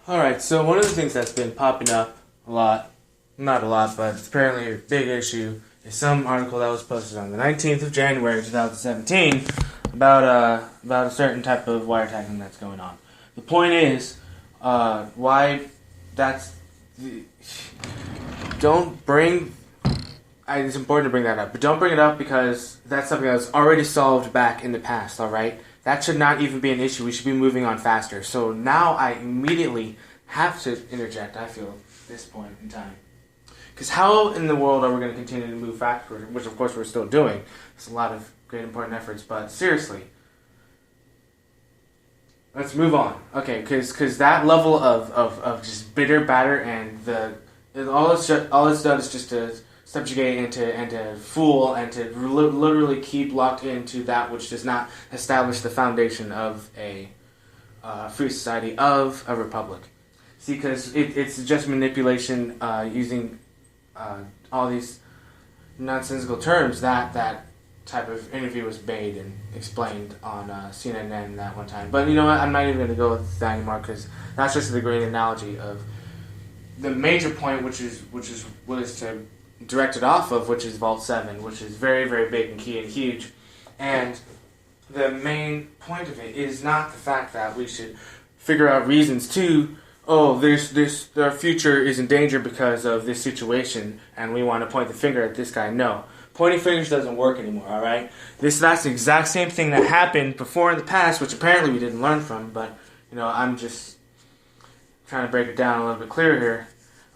Alright, so one of the things that's been popping up a lot, not a lot, but it's apparently a big issue, is some article that was posted on the 19th of January 2017 about a certain type of wiretapping that's going on. The point is, why that's... Don't bring... It's important to bring that up, but don't bring it up because that's something that was already solved back in the past, alright? That should not even be an issue. We should be moving on faster. So now I immediately have to interject, I feel, at this point in time. Because how in the world are we going to continue to move faster, which of course we're still doing. It's a lot of great important efforts, but seriously. Let's move on. Okay, because that level of just bitter batter and all it's done is just to subjugate and to fool and to literally keep locked into that which does not establish the foundation of a free society, of a republic. See, because it's just manipulation using all these nonsensical terms that type of interview was made and explained on CNN that one time. But you know what? I'm not even going to go with that anymore because that's just the great analogy of the major point, which is to direct it off of, which is Vault 7, which is very, very big and key and huge. And the main point of it is not the fact that we should figure out reasons to, our future is in danger because of this situation, and we want to point the finger at this guy. No. Pointing fingers doesn't work anymore, alright? That's the exact same thing that happened before in the past, which apparently we didn't learn from, but, I'm just trying to break it down a little bit clearer here.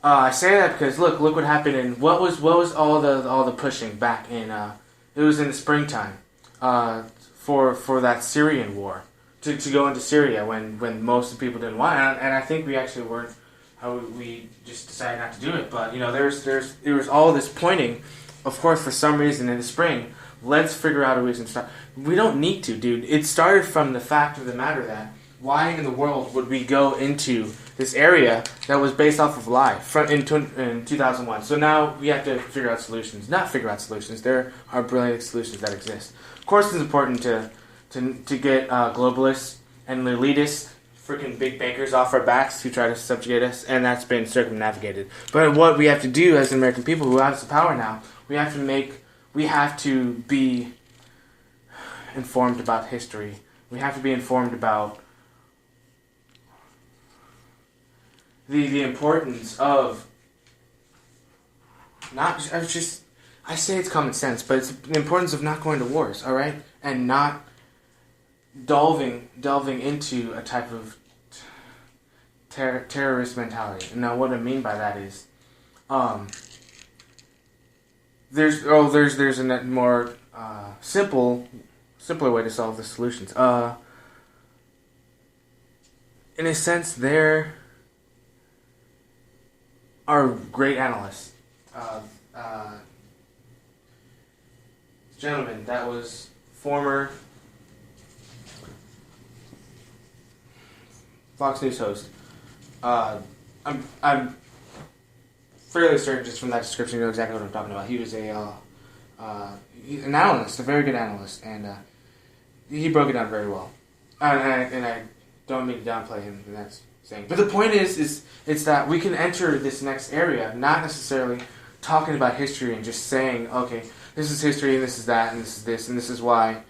I say that because look what happened in what was all the pushing back in it was in the springtime for that Syrian war to go into Syria when most of the people didn't want it, and I think we actually weren't we just decided not to do it, but there was all this pointing, of course, for some reason in the spring. Let's figure out a reason to start. We don't need to, dude. It started from the fact of the matter that why in the world would we go into this area that was based off of a lie in 2001? So now we have to figure out solutions. Not figure out solutions. There are brilliant solutions that exist. Of course, it's important to get globalists and elitists, freaking big bankers off our backs who try to subjugate us, and that's been circumnavigated. But what we have to do as American people who have the power now, we have to be informed about history. We have to be informed about the importance of I say it's common sense, but it's the importance of not going to wars, all right, and not delving into a type of terrorist mentality. Now, what I mean by that is, there's a more simpler way to solve the solutions. In a sense, there are great analysts. Gentleman that was former Fox News host. I'm fairly certain just from that description you know exactly what I'm talking about. He was an analyst, a very good analyst, and he broke it down very well. And I don't mean to downplay him in that saying. But the point is it's that we can enter this next area not necessarily talking about history and just saying, okay, this is history and this is that and this is this and this is why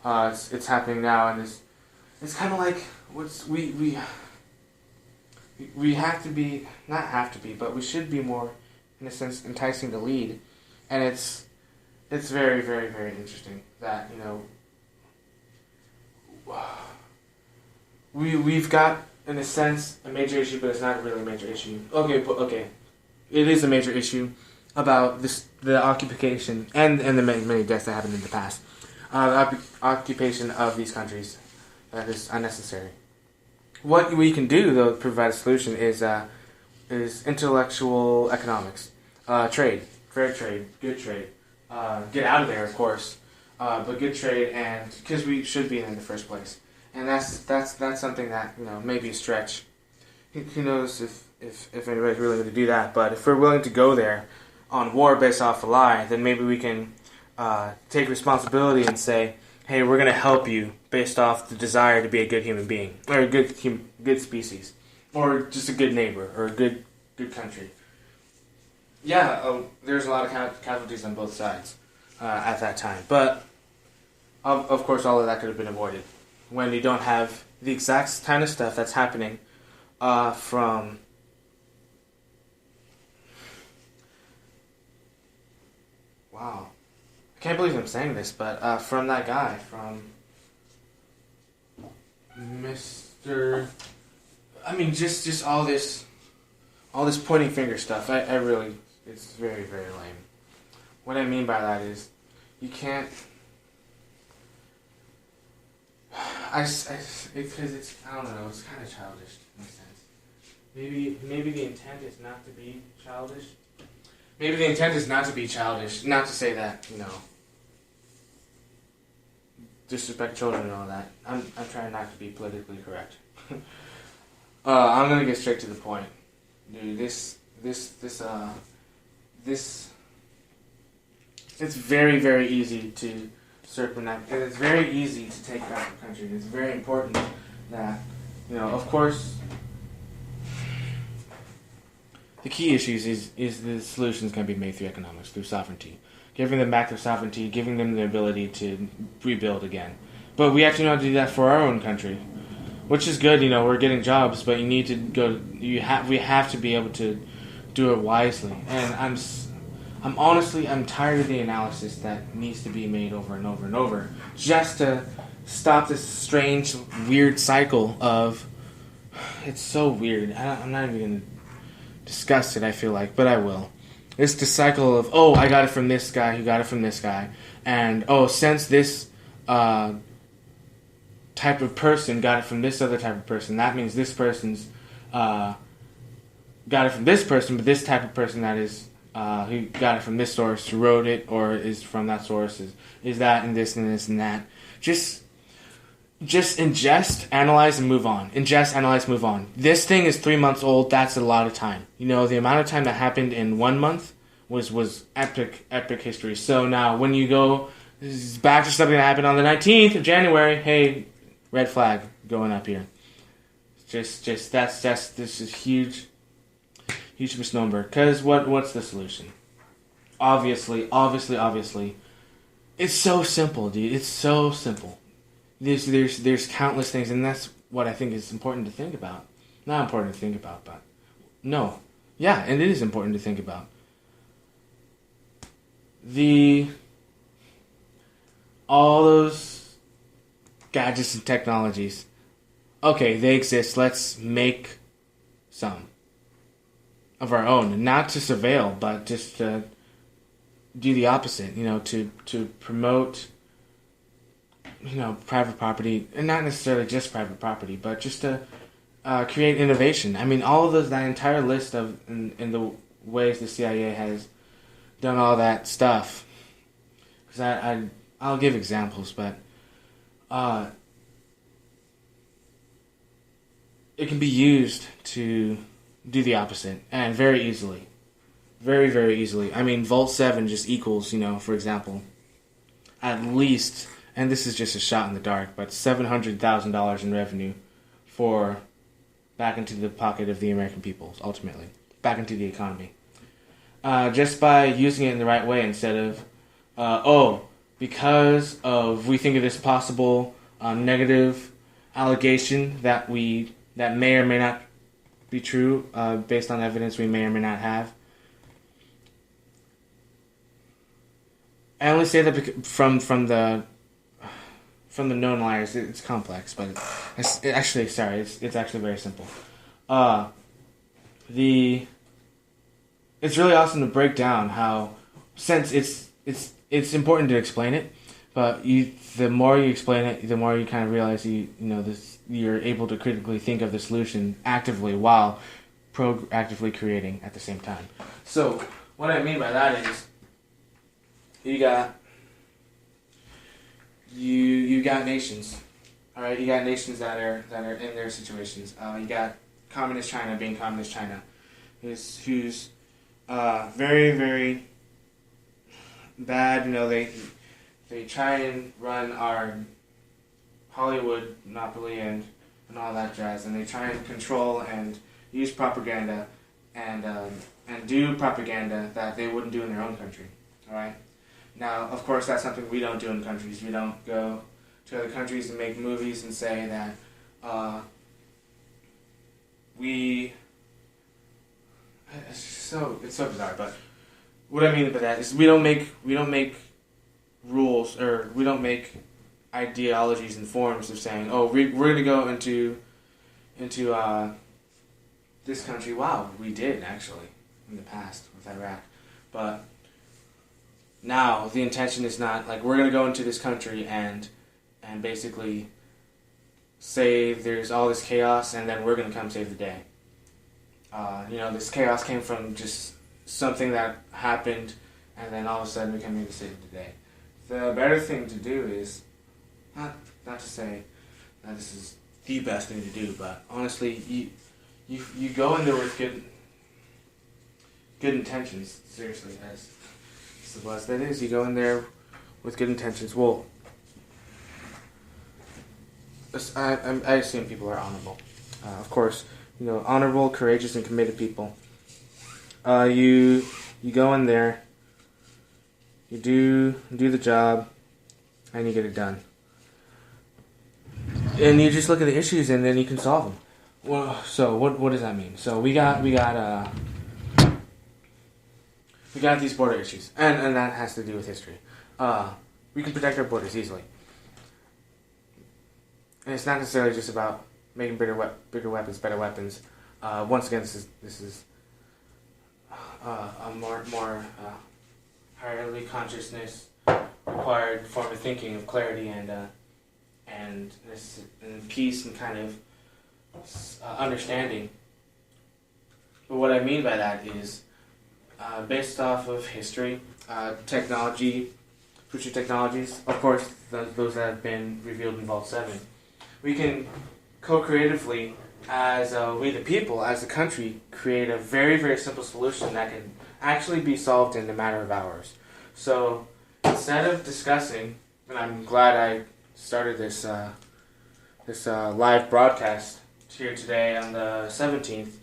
it's happening now, and it's kind of like we have to be, not have to be, but we should be more, in a sense, enticing to lead. And it's very, very, very interesting that, we've got, in a sense, a major issue, but it's not really a major issue. Okay. It is a major issue about the occupation and the many deaths that happened in the past. The occupation of these countries that is unnecessary. What we can do, though, to provide a solution is intellectual economics, trade, fair trade, good trade. Get out of there, of course, but good trade, and because we should be in the first place, and that's something that may be a stretch. Who knows if anybody's willing to do that? But if we're willing to go there on war based off a lie, then maybe we can take responsibility and say, hey, we're going to help you based off the desire to be a good human being, or a good species. or just a good neighbor or a good country. Yeah, there's a lot of casualties on both sides at that time, but of course all of that could have been avoided when you don't have the exact kind of stuff that's happening from. Wow, I can't believe I'm saying this, but from that guy, from Mr. I mean, just all this pointing finger stuff. I really, it's very, very lame. What I mean by that is, you can't. Because it's, I don't know, it's kind of childish in a sense. Maybe the intent is not to be childish. Maybe the intent is not to be childish, not to say that, disrespect children and all that. I'm trying not to be politically correct. I'm gonna get straight to the point, dude. This. It's very, very easy to circumvent, and it's very easy to take back the country. It's very important that, of course, the key issues is the solutions can be made through economics, through sovereignty. Giving them back their sovereignty, giving them the ability to rebuild again. But we have to know how to do that for our own country, which is good. We're getting jobs, but you need to go. We have to be able to do it wisely. And I'm honestly tired of the analysis that needs to be made over and over and over, just to stop this strange, weird cycle of. It's so weird. I'm not even gonna discuss it. I feel like, but I will. It's the cycle of, I got it from this guy, who got it from this guy, and since this type of person got it from this other type of person, that means this person's got it from this person, but this type of person that is who got it from this source, who wrote it, or is from that source, is that and this and this and that. Just ingest, analyze, and move on. Ingest, analyze, move on. This thing is 3 months old. That's a lot of time. The amount of time that happened in 1 month was epic history. So now, when you go back to something that happened on the 19th of January, hey, red flag going up here. This is huge misnomer. Because what's the solution? Obviously, it's so simple, dude. It's so simple. There's countless things, and that's what I think is important to think about. Not important to think about, but no. Yeah, and it is important to think about. All those gadgets and technologies, okay, they exist. Let's make some of our own. Not to surveil, but just to do the opposite, to promote private property, and not necessarily just private property, but just to create innovation. I mean, all of that entire list of in the ways the CIA has done all that stuff. Because I'll give examples, but it can be used to do the opposite, and very easily. Very, very easily. I mean, Vault 7 just equals, for example, at least, and this is just a shot in the dark, but $700,000 in revenue for back into the pocket of the American people, ultimately. Back into the economy. Just by using it in the right way instead of, because of we think of this possible negative allegation that may or may not be true based on evidence we may or may not have. I only say that from the known liars. It's complex, but it's actually very simple. It's really awesome to break down how, since it's important to explain it, but the more you explain it, the more you kind of realize you're able to critically think of the solution actively while proactively creating at the same time. So what I mean by that is you got nations, all right. You got nations that are in their situations. You got communist China being communist China, who's very, very bad. They try and run our Hollywood monopoly and all that jazz, and they try and control and use propaganda and do propaganda that they wouldn't do in their own country. All right. Now, of course, that's something we don't do in countries. We don't go to other countries and make movies and say that we. It's so bizarre. But what I mean by that is we don't make rules, or we don't make ideologies and forms of saying, oh, we're going to go into this country. Wow, we did actually in the past with Iraq, but now the intention is not like we're going to go into this country and basically say there's all this chaos and then we're going to come save the day. This chaos came from just something that happened, and then all of a sudden we come here to save the day. The better thing to do is not to say that this is the best thing to do, but honestly, you go in there with good intentions. Seriously, as the blessed that is, you go in there with good intentions. Well, I assume people are honorable. Of course, honorable, courageous, and committed people. You go in there, you do the job, and you get it done. And you just look at the issues, and then you can solve them. Well, so what does that mean? So we got these border issues, and that has to do with history. We can protect our borders easily, and it's not necessarily just about making bigger weapons, better weapons. Once again, this is a more higherly consciousness required form of thinking, of clarity and peace and kind of understanding. But what I mean by that is based off of history, technology, future technologies, of course, those that have been revealed in Vault 7. We can co-creatively, as we the people, as the country, create a very, very simple solution that can actually be solved in a matter of hours. So instead of discussing, and I'm glad I started this live broadcast here today on the 17th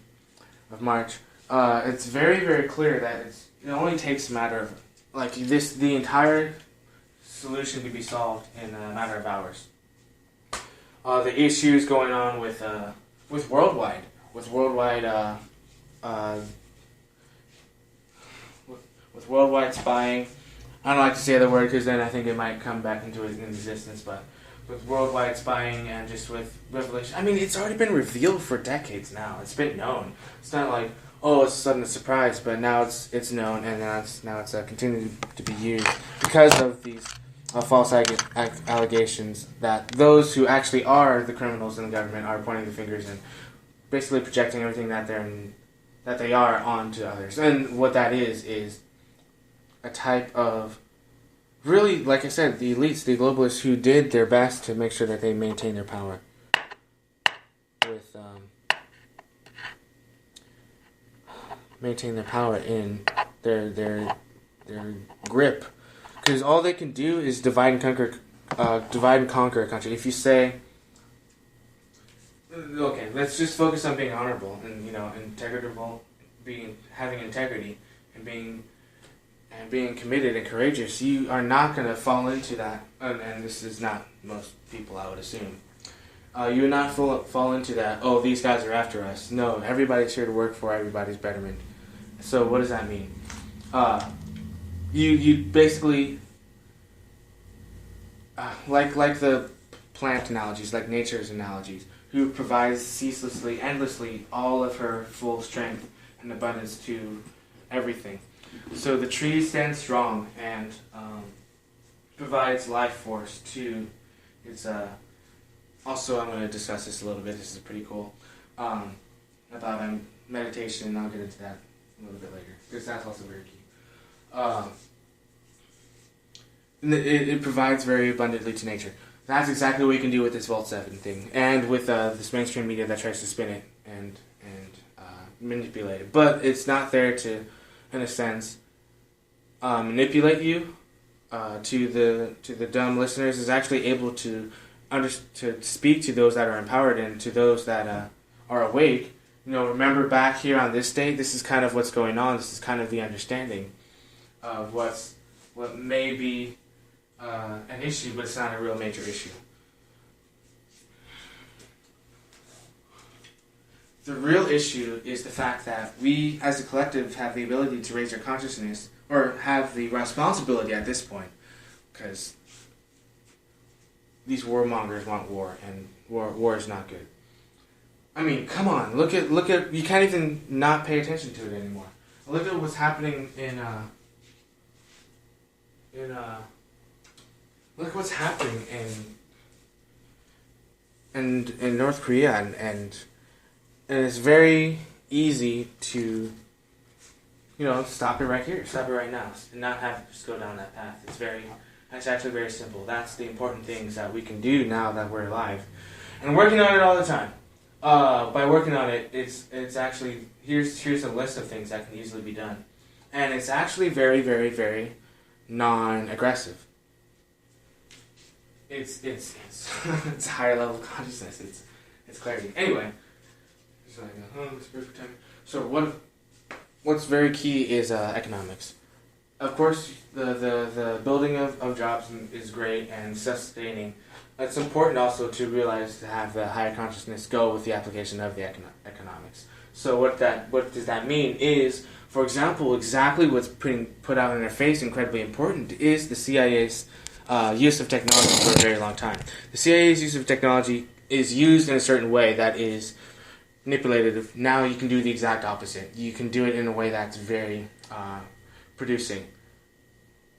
of March, it's very, very clear that it only takes a matter of, the entire solution to be solved in a matter of hours. The issues going on with worldwide spying. I don't like to say the word because then I think it might come back into existence, but with worldwide spying and just with revelation. I mean, it's already been revealed for decades now. It's been known. It's not like, oh, it's a sudden surprise, but now it's known, and now it's continuing to be used because of these false allegations that those who actually are the criminals in the government are pointing the fingers and basically projecting everything that they are onto others. And what that is a type of, really, like I said, the elites, the globalists who did their best to make sure that they maintain their power with maintain their power in their grip, because all they can do is divide and conquer a country. If you say, okay, let's just focus on being honorable and integritable, having integrity and being committed and courageous, you are not going to fall into that, and this is not most people, I would assume. You would not fall into that, oh, these guys are after us. No, everybody's here to work for everybody's betterment. So what does that mean? You basically, like the plant analogies, like nature's analogies, who provides ceaselessly, endlessly, all of her full strength and abundance to everything. So the tree stands strong and provides life force to its. Also, I'm going to discuss this a little bit. This is pretty cool about meditation, and I'll get into that a little bit later because that's also very key. It provides very abundantly to nature. That's exactly what you can do with this Vault 7 thing, and with this mainstream media that tries to spin it and manipulate it. But it's not there to, in a sense, manipulate you. To the dumb listeners, is actually able to to speak to those that are empowered and to those that are awake, remember back here on this date, this is kind of what's going on. This is kind of the understanding of what may be an issue, but it's not a real major issue. The real issue is the fact that we, as a collective, have the ability to raise our consciousness, or have the responsibility at this point, because these warmongers want war, and war is not good. I mean, come on, look at you can't even not pay attention to it anymore. Look at what's happening look what's happening in North Korea, and it's very easy to stop it right here, stop it right now, and not have to just go down that path. It's actually very simple. That's the important things that we can do now that we're alive, and working on it all the time. By working on it, it's actually here's a list of things that can easily be done, and it's actually very, very, very non-aggressive. It's it's a higher level of consciousness. It's clarity. Anyway, it's like it's perfect time. So what's very key is economics. Of course, the building of jobs is great and sustaining. It's important also to realize to have the higher consciousness go with the application of the economics. So what does that mean is, for example, exactly what's put out in their face, incredibly important, is the CIA's use of technology for a very long time. The CIA's use of technology is used in a certain way that is manipulated. Now you can do the exact opposite. You can do it in a way that's very producing,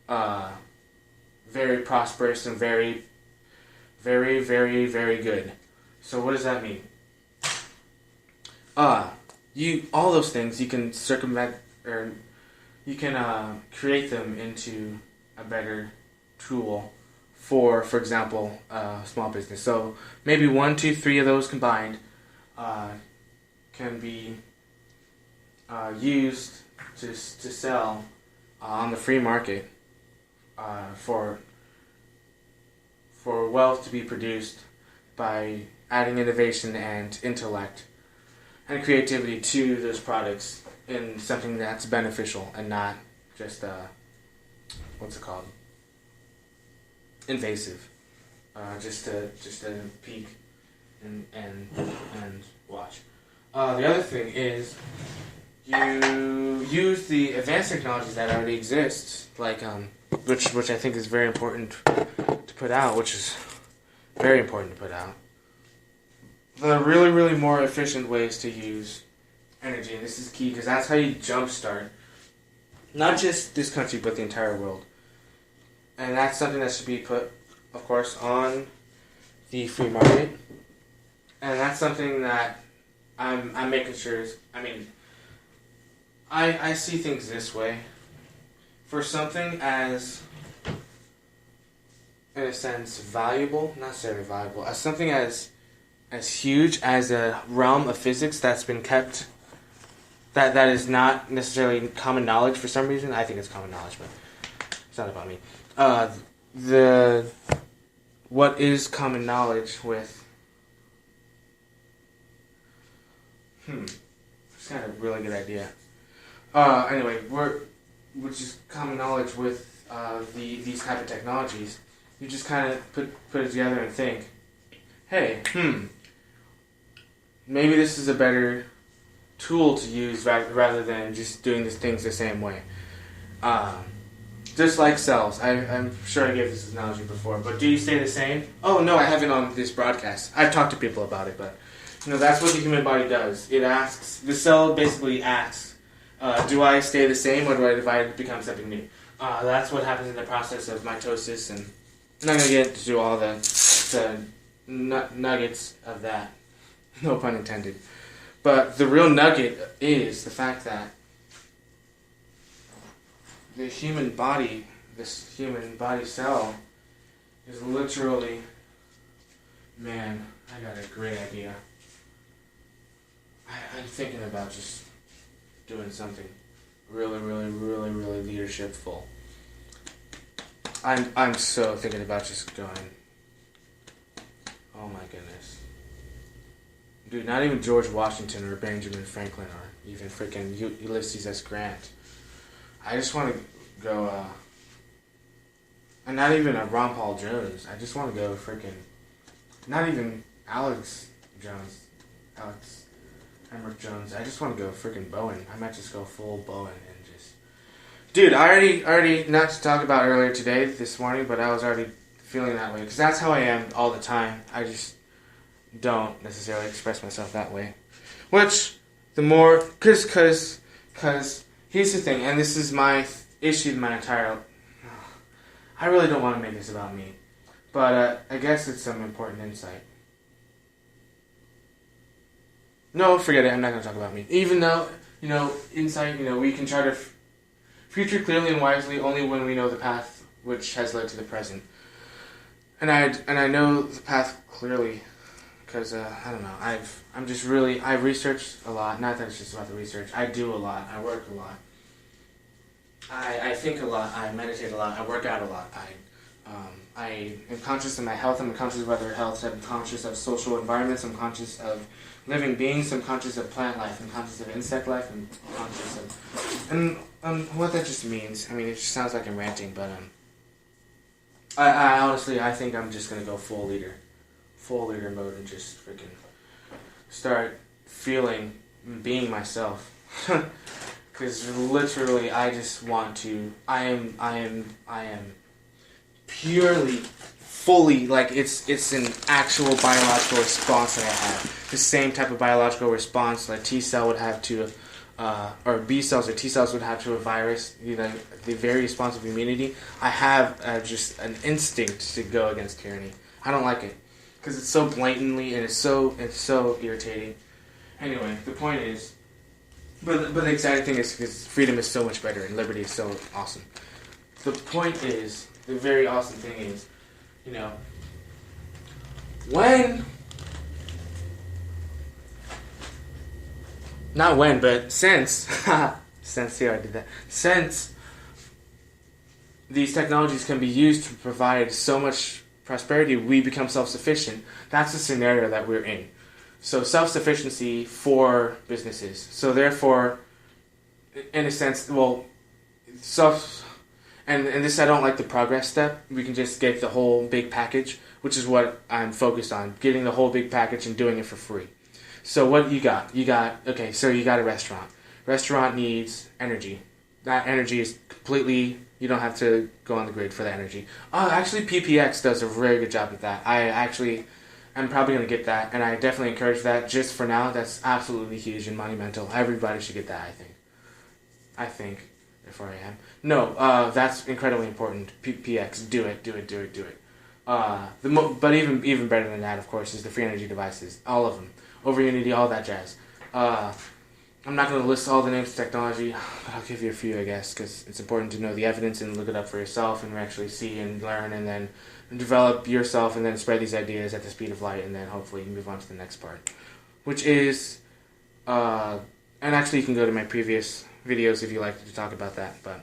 very prosperous, and very, very, very, very good. So what does that mean? All those things you can circumvent, or you can create them into a better tool for example, small business. So maybe 1, 2, 3 of those combined can be used to sell on the free market for wealth to be produced by adding innovation and intellect and creativity to those products in something that's beneficial and not just invasive, just to peek and watch. The other thing is you use the advanced technologies that already exist, like which I think is very important to put out, which is very important to put out. The really, really more efficient ways to use energy, and this is key because that's how you jumpstart not just this country but the entire world. And that's something that should be put, of course, on the free market. And that's something that I'm making sure is, I see things this way. For something as, in a sense, valuable, not necessarily valuable, as something as huge as a realm of physics that's been kept, that is not necessarily common knowledge for some reason. I think it's common knowledge, but it's not about me. What is common knowledge with it's kind of a really good idea. Anyway, which is common knowledge with these type of technologies. You just kind of put it together and think, hey, maybe this is a better tool to use rather than just doing these things the same way. Just like cells. I'm sure I gave this analogy before, but do you stay the same? Oh, no, I haven't on this broadcast. I've talked to people about it, but that's what the human body does. It asks, the cell basically asks, do I stay the same or do I divide and become something new? That's what happens in the process of mitosis, and I'm not going to get into all the nuggets of that. No pun intended. But the real nugget is the fact that the human body, this human body cell, is literally, man, I got a great idea. I'm thinking about just doing something really, really, really, really leadershipful. I'm so thinking about just going, oh my goodness. Dude, not even George Washington or Benjamin Franklin or even freaking Ulysses S. Grant. I just want to go, and not even a Ron Paul Jones. I just want to go freaking, not even Alex Emmerich Jones. I just want to go freaking Bowen. I might just go full Bowen and just, dude. I already not to talk about earlier today, this morning, but I was already feeling that way because that's how I am all the time. I just don't necessarily express myself that way. Which, the more, cause here's the thing, and this is my issue my entire, I really don't want to make this about me, but I guess it's some important insight. No, forget it, I'm not going to talk about me. Even though, insight, we can try to future clearly and wisely only when we know the path which has led to the present. And I know the path clearly. Because, I don't know, I've researched a lot. Not that it's just about the research. I do a lot. I work a lot. I think a lot. I meditate a lot. I work out a lot. I am conscious of my health. I'm conscious of other health. I'm conscious of social environments. I'm conscious of living beings. I'm conscious of plant life. I'm conscious of insect life. I'm conscious of... And what that just means, I mean, it just sounds like I'm ranting, but I honestly, I think I'm just going to go full leader mode and just freaking start feeling, being myself. Because literally, I just want to. I am purely, fully, like it's an actual biological response that I have. The same type of biological response like T cell would have to, or B cells or T cells would have to a virus. The very responsive immunity. I have just an instinct to go against tyranny. I don't like it. Because it's so blatantly and it's so irritating. Anyway, the point is, but the exciting thing is because freedom is so much better and liberty is so awesome. The point is, the very awesome thing is, since these technologies can be used to provide so much prosperity, we become self-sufficient. That's the scenario that we're in. So self-sufficiency for businesses. So therefore, in a sense, and this, I don't like the progress step. We can just get the whole big package, which is what I'm focused on, getting the whole big package and doing it for free. So what you got? You got a restaurant. Restaurant needs energy. That energy is completely, you don't have to go on the grid for the energy. Actually, PPX does a very good job at that. I'm probably going to get that, and I definitely encourage that just for now. That's absolutely huge and monumental. Everybody should get that, I think, therefore I am. No, that's incredibly important. PPX, do it. But even better than that, of course, is the free energy devices. All of them. Over Unity, all that jazz. I'm not going to list all the names of technology, but I'll give you a few, I guess, because it's important to know the evidence and look it up for yourself and actually see and learn and then develop yourself and then spread these ideas at the speed of light and then hopefully move on to the next part, which is, and actually you can go to my previous videos if you like to talk about that, but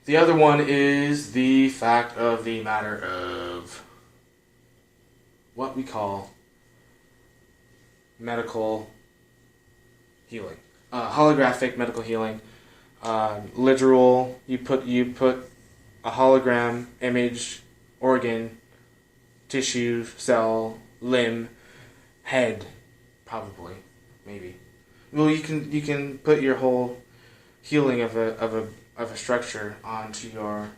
the other one is the fact of the matter of what we call medical healing, holographic medical healing, literal. You put a hologram, image, organ, tissue, cell, limb, head, probably, maybe. Well, you can put your whole healing of a structure onto your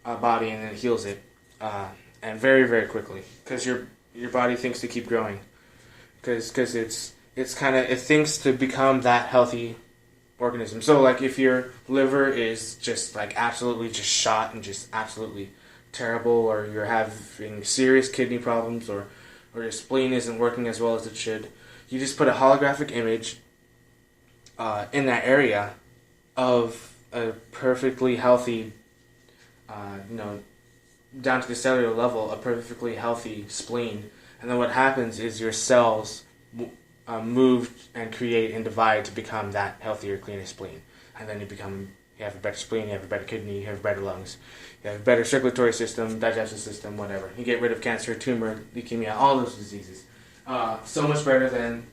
body, and then it heals it, and very, very quickly, because your body thinks to keep growing, because it thinks to become that healthy organism. So like if your liver is just like absolutely just shot and just absolutely terrible, or you're having serious kidney problems, or your spleen isn't working as well as it should, you just put a holographic image in that area of a perfectly healthy, down to the cellular level, a perfectly healthy spleen. And then what happens is your cells move and create and divide to become that healthier, cleaner spleen. And then you have a better spleen, you have a better kidney, you have better lungs, you have a better circulatory system, digestive system, whatever. You get rid of cancer, tumor, leukemia, all those diseases. So much better than,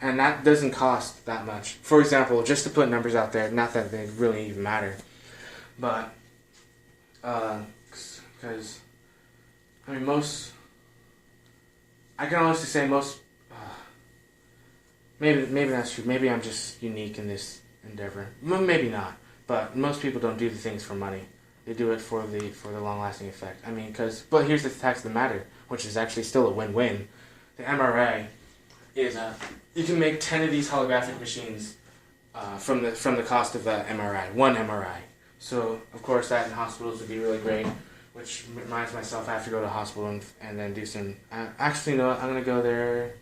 and that doesn't cost that much. For example, just to put numbers out there, not that they really even matter, but because I mean I can honestly say most. Maybe that's true. Maybe I'm just unique in this endeavor. Maybe not. But most people don't do the things for money. They do it for the long lasting effect. I mean, but here's the fact of the matter, which is actually still a win-win. The MRI is you can make 10 of these holographic machines from the cost of the MRI, one MRI. So of course that in hospitals would be really great. Which reminds myself, I have to go to the hospital and then do some. Actually, no, I'm gonna go there.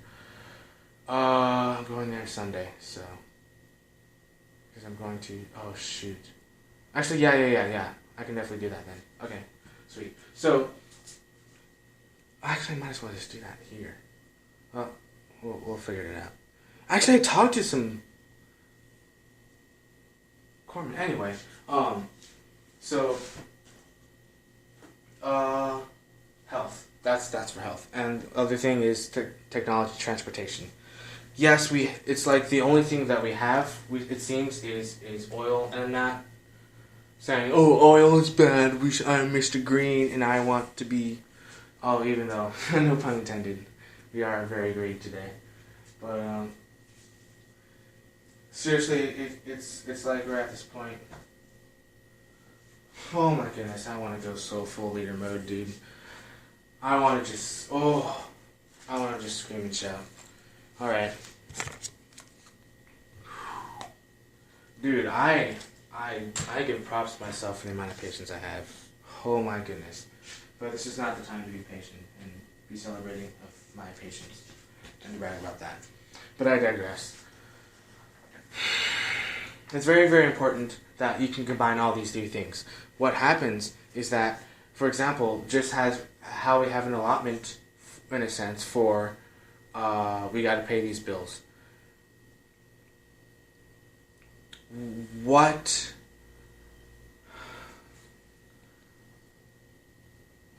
I'm going there Sunday, so because I'm going to. Oh shoot! Actually, yeah. I can definitely do that then. Okay, sweet. So, actually, I might as well just do that here. Well, we'll figure it out. Actually, I talked to some. Corman. Anyway, so. Health. That's for health. And the other thing is technology, transportation. Yes, it's like the only thing that we have, it seems, is oil, and I'm not saying, oh, oil is bad, I'm Mr. Green, and I want to be, even though, no pun intended, we are very green today. But, seriously, it's like we're at this point. Oh my goodness, I want to go so full leader mode, dude. I want to just scream and shout. Alright. Dude, I give props to myself for the amount of patience I have. Oh my goodness. But this is not the time to be patient and be celebrating of my patience and brag about that. But I digress. It's very, very important that you can combine all these three things. What happens is that, for example, just how we have an allotment, in a sense, for we got to pay these bills. What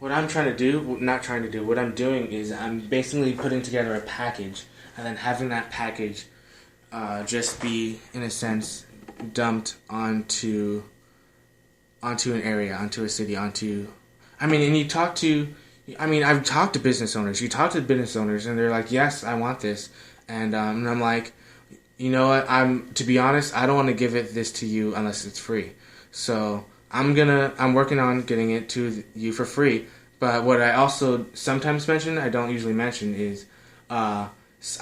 I'm trying to do, what I'm doing is I'm basically putting together a package and then having that package just be, in a sense, dumped onto an area, onto a city, and I've talked to business owners. You talk to business owners, and they're like, yes, I want this. And I'm like, you know what, to be honest, I don't want to give this to you unless it's free. So I'm working on getting it to you for free. But what I also sometimes mention, I don't usually mention, is I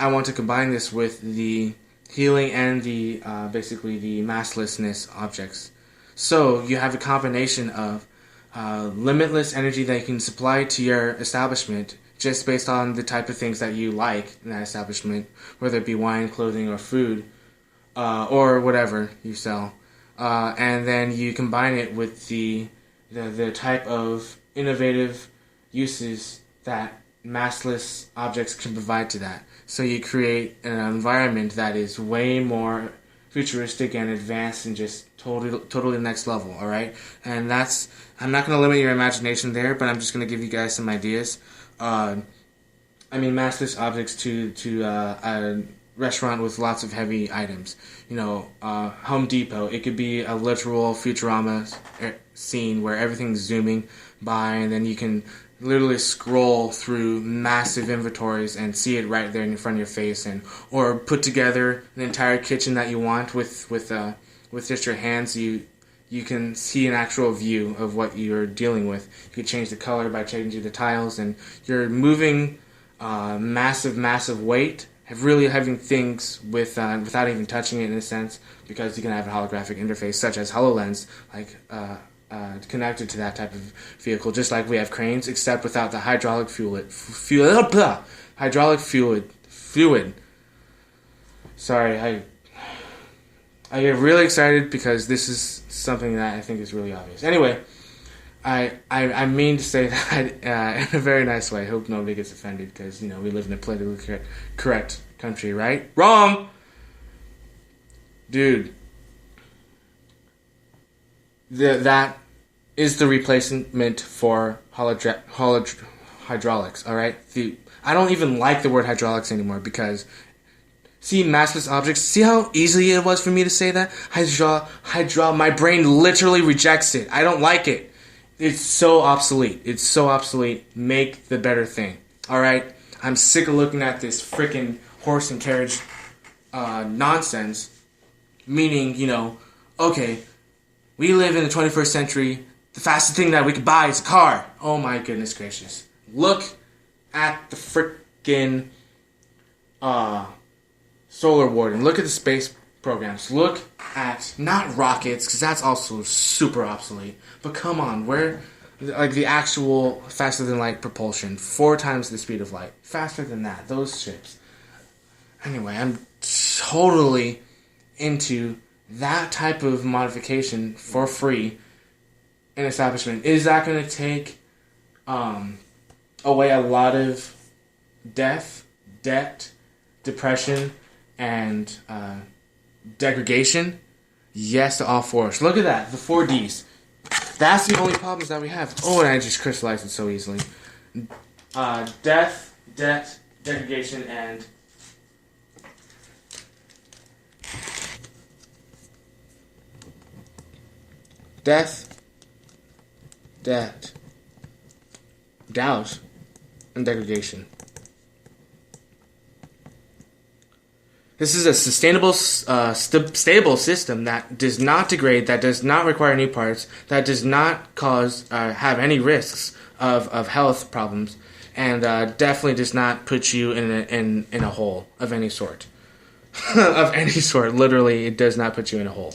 want to combine this with the healing and the basically the masslessness objects. So you have a combination of limitless energy that you can supply to your establishment just based on the type of things that you like in that establishment, whether it be wine, clothing, or food, or whatever you sell. And then you combine it with the type of innovative uses that massless objects can provide to that. So you create an environment that is way more futuristic and advanced and just totally next level, alright? And I'm not going to limit your imagination there, but I'm just going to give you guys some ideas. Massless objects to a restaurant with lots of heavy items. Home Depot, it could be a literal Futurama scene where everything's zooming by, and then you can literally scroll through massive inventories and see it right there in front of your face, or put together an entire kitchen that you want with just your hands. You can see an actual view of what you're dealing with. You can change the color by changing the tiles, and you're moving massive weight, really having things without even touching it, in a sense, because you can have a holographic interface such as HoloLens, connected to that type of vehicle, just like we have cranes, except without the hydraulic fluid. Sorry, I get really excited because this is something that I think is really obvious. Anyway, I mean to say that in a very nice way. I hope nobody gets offended because, we live in a politically correct country, right? Wrong! Dude. That is the replacement for hydraulics, alright? I don't even like the word hydraulics anymore because, see, massless objects, see how easy it was for me to say that? My brain literally rejects it. I don't like it. It's so obsolete. It's so obsolete. Make the better thing. Alright? I'm sick of looking at this freaking horse and carriage nonsense. Meaning, okay, we live in the 21st century. The fastest thing that we could buy is a car. Oh my goodness gracious. Look at the freaking Solar Warden. Look at the space programs. Look at, not rockets, because that's also super obsolete. But come on, where, like the actual faster than light propulsion, 4 times the speed of light. Faster than that, those ships. Anyway, I'm totally into that type of modification for free in establishment. Is that going to take away a lot of death, debt, depression, and degradation? Yes to all 4. So look at that, the 4 Ds. That's the only problems that we have. Oh, and I just crystallized it so easily. Death, debt, degradation, and death, debt, doubt, and degradation. This is a sustainable, stable system that does not degrade, that does not require new parts, that does not cause, have any risks of health problems, and definitely does not put you in a hole of any sort. Of any sort, literally, it does not put you in a hole.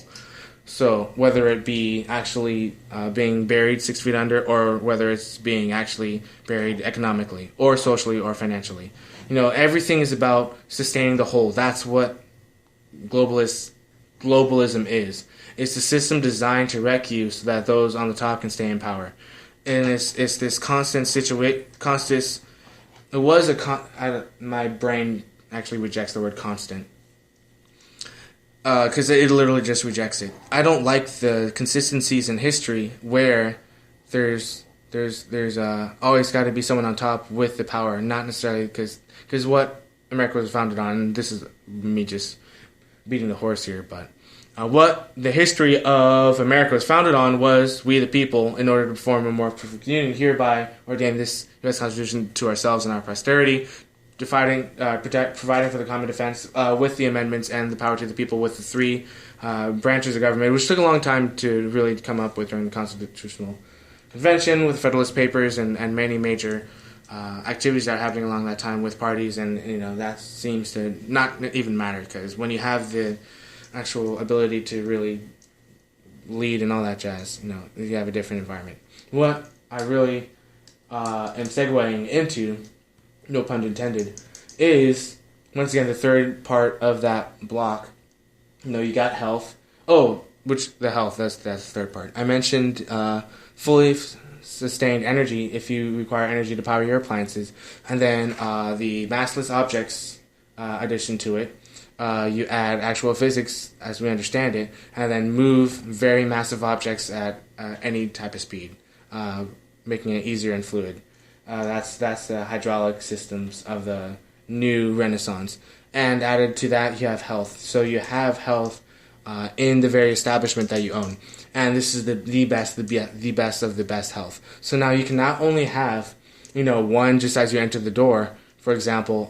So whether it be actually being buried 6 feet under, or whether it's being actually buried economically, or socially, or financially. Everything is about sustaining the whole. That's what globalism is. It's a system designed to wreck you so that those on the top can stay in power. And it's this constant my brain actually rejects the word constant. Because it literally just rejects it. I don't like the consistencies in history where there's always got to be someone on top with the power, not necessarily because what America was founded on, and this is me just beating the horse here, but what the history of America was founded on was we the people, in order to form a more perfect union, hereby ordain this U.S. Constitution to ourselves and our posterity, providing for the common defense with the amendments, and the power to the people with the 3 branches of government, which took a long time to really come up with during the Constitutional Convention, with Federalist Papers, and many major activities that are happening along that time with parties, and that seems to not even matter, because when you have the actual ability to really lead and all that jazz, you have a different environment. What I really am segueing into, no pun intended, is once again the third part of that block. You got health. Oh, which the health, that's the third part. I mentioned fully sustained energy if you require energy to power your appliances, and then the massless objects addition to it. You add actual physics as we understand it, and then move very massive objects at any type of speed, making it easier and fluid. That's the hydraulic systems of the new Renaissance. And added to that, you have health. So you have health in the very establishment that you own. And this is the best of the best health. So now you can not only have, one just as you enter the door, for example,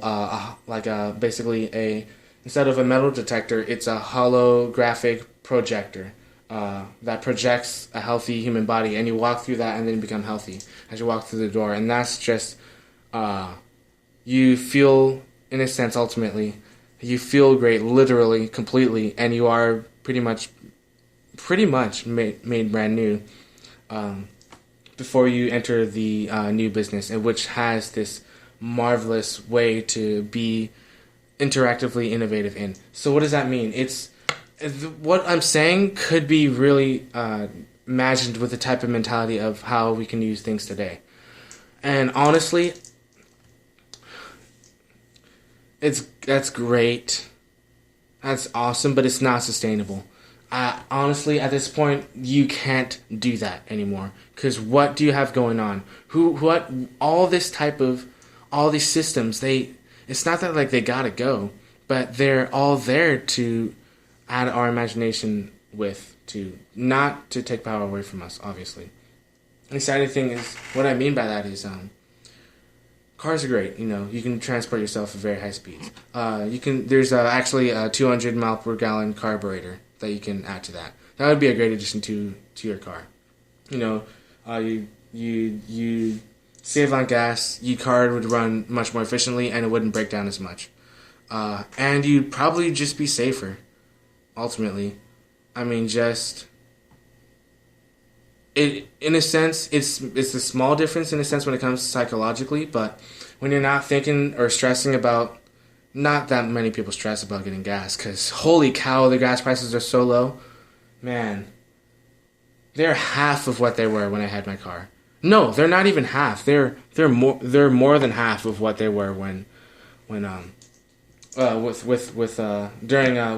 basically instead of a metal detector, it's a holographic projector that projects a healthy human body, and you walk through that and then become healthy as you walk through the door. And that's just, you feel, in a sense, ultimately, you feel great, literally, completely, and you are pretty much made brand new before you enter the new business, which has this marvelous way to be interactively innovative in. So what does that mean? What I'm saying could be really imagined with the type of mentality of how we can use things today. And honestly, that's great. That's awesome, but it's not sustainable. Honestly, at this point, you can't do that anymore. Because what do you have going on? All this type of all these systems, it's not that like they gotta go, but they're all there to add our imagination with, to not to take power away from us, obviously. The exciting thing is, what I mean by that is, cars are great. You know, you can transport yourself at very high speeds. There's actually a 200 mile per gallon carburetor that you can add to that. That would be a great addition to your car. You know, you save on gas. Your car would run much more efficiently, and it wouldn't break down as much. And you'd probably just be safer. Ultimately, I mean, in a sense, it's a small difference in a sense when it comes to psychologically, but when you're not thinking or stressing about, not that many people stress about getting gas, because holy cow, the gas prices are so low. Man, they're half of what they were when I had my car. No, they're not even half. They're more than half of what they were when during what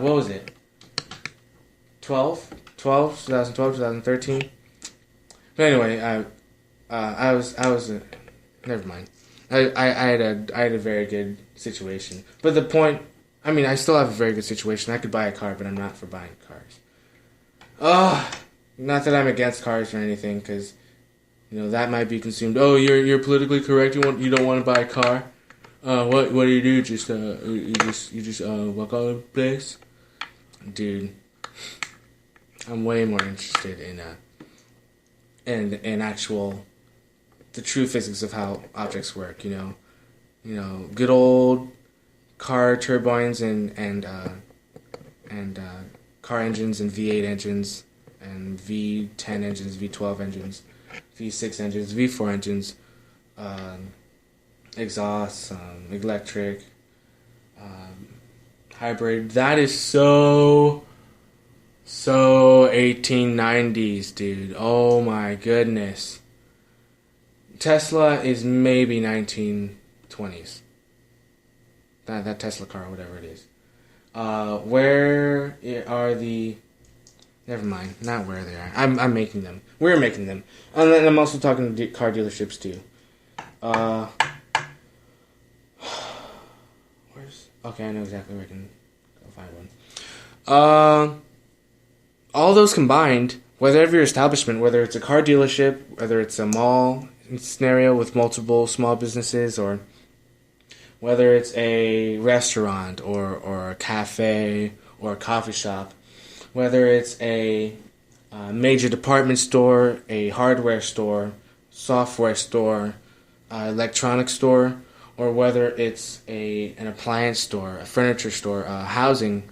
was it? 2012, 2013. But anyway, I was never mind. I had a very good situation. But the point, I mean, I still have a very good situation. I could buy a car, but I'm not for buying cars. Not that I'm against cars or anything, because you know that might be consumed. Oh, you're politically correct. You don't want to buy a car. What do you do? You just walk all over the place, dude. I'm way more interested in actual the true physics of how objects work. You know, good old car turbines and car engines and V8 engines and V10 engines, V12 engines, V6 engines, V4 engines, exhausts, electric, hybrid. That is so 1890s, dude. Oh my goodness. Tesla is maybe 1920s. That Tesla car, whatever it is. Where are the... Never mind. Not where they are. I'm making them. We're making them. And then I'm also talking to car dealerships too. Where's... Okay, I know exactly where I can go find one. All those combined, whether your establishment, whether it's a car dealership, whether it's a mall scenario with multiple small businesses, or whether it's a restaurant or a cafe or a coffee shop, whether it's a major department store, a hardware store, software store, electronic store, or whether it's an appliance store, a furniture store, a housing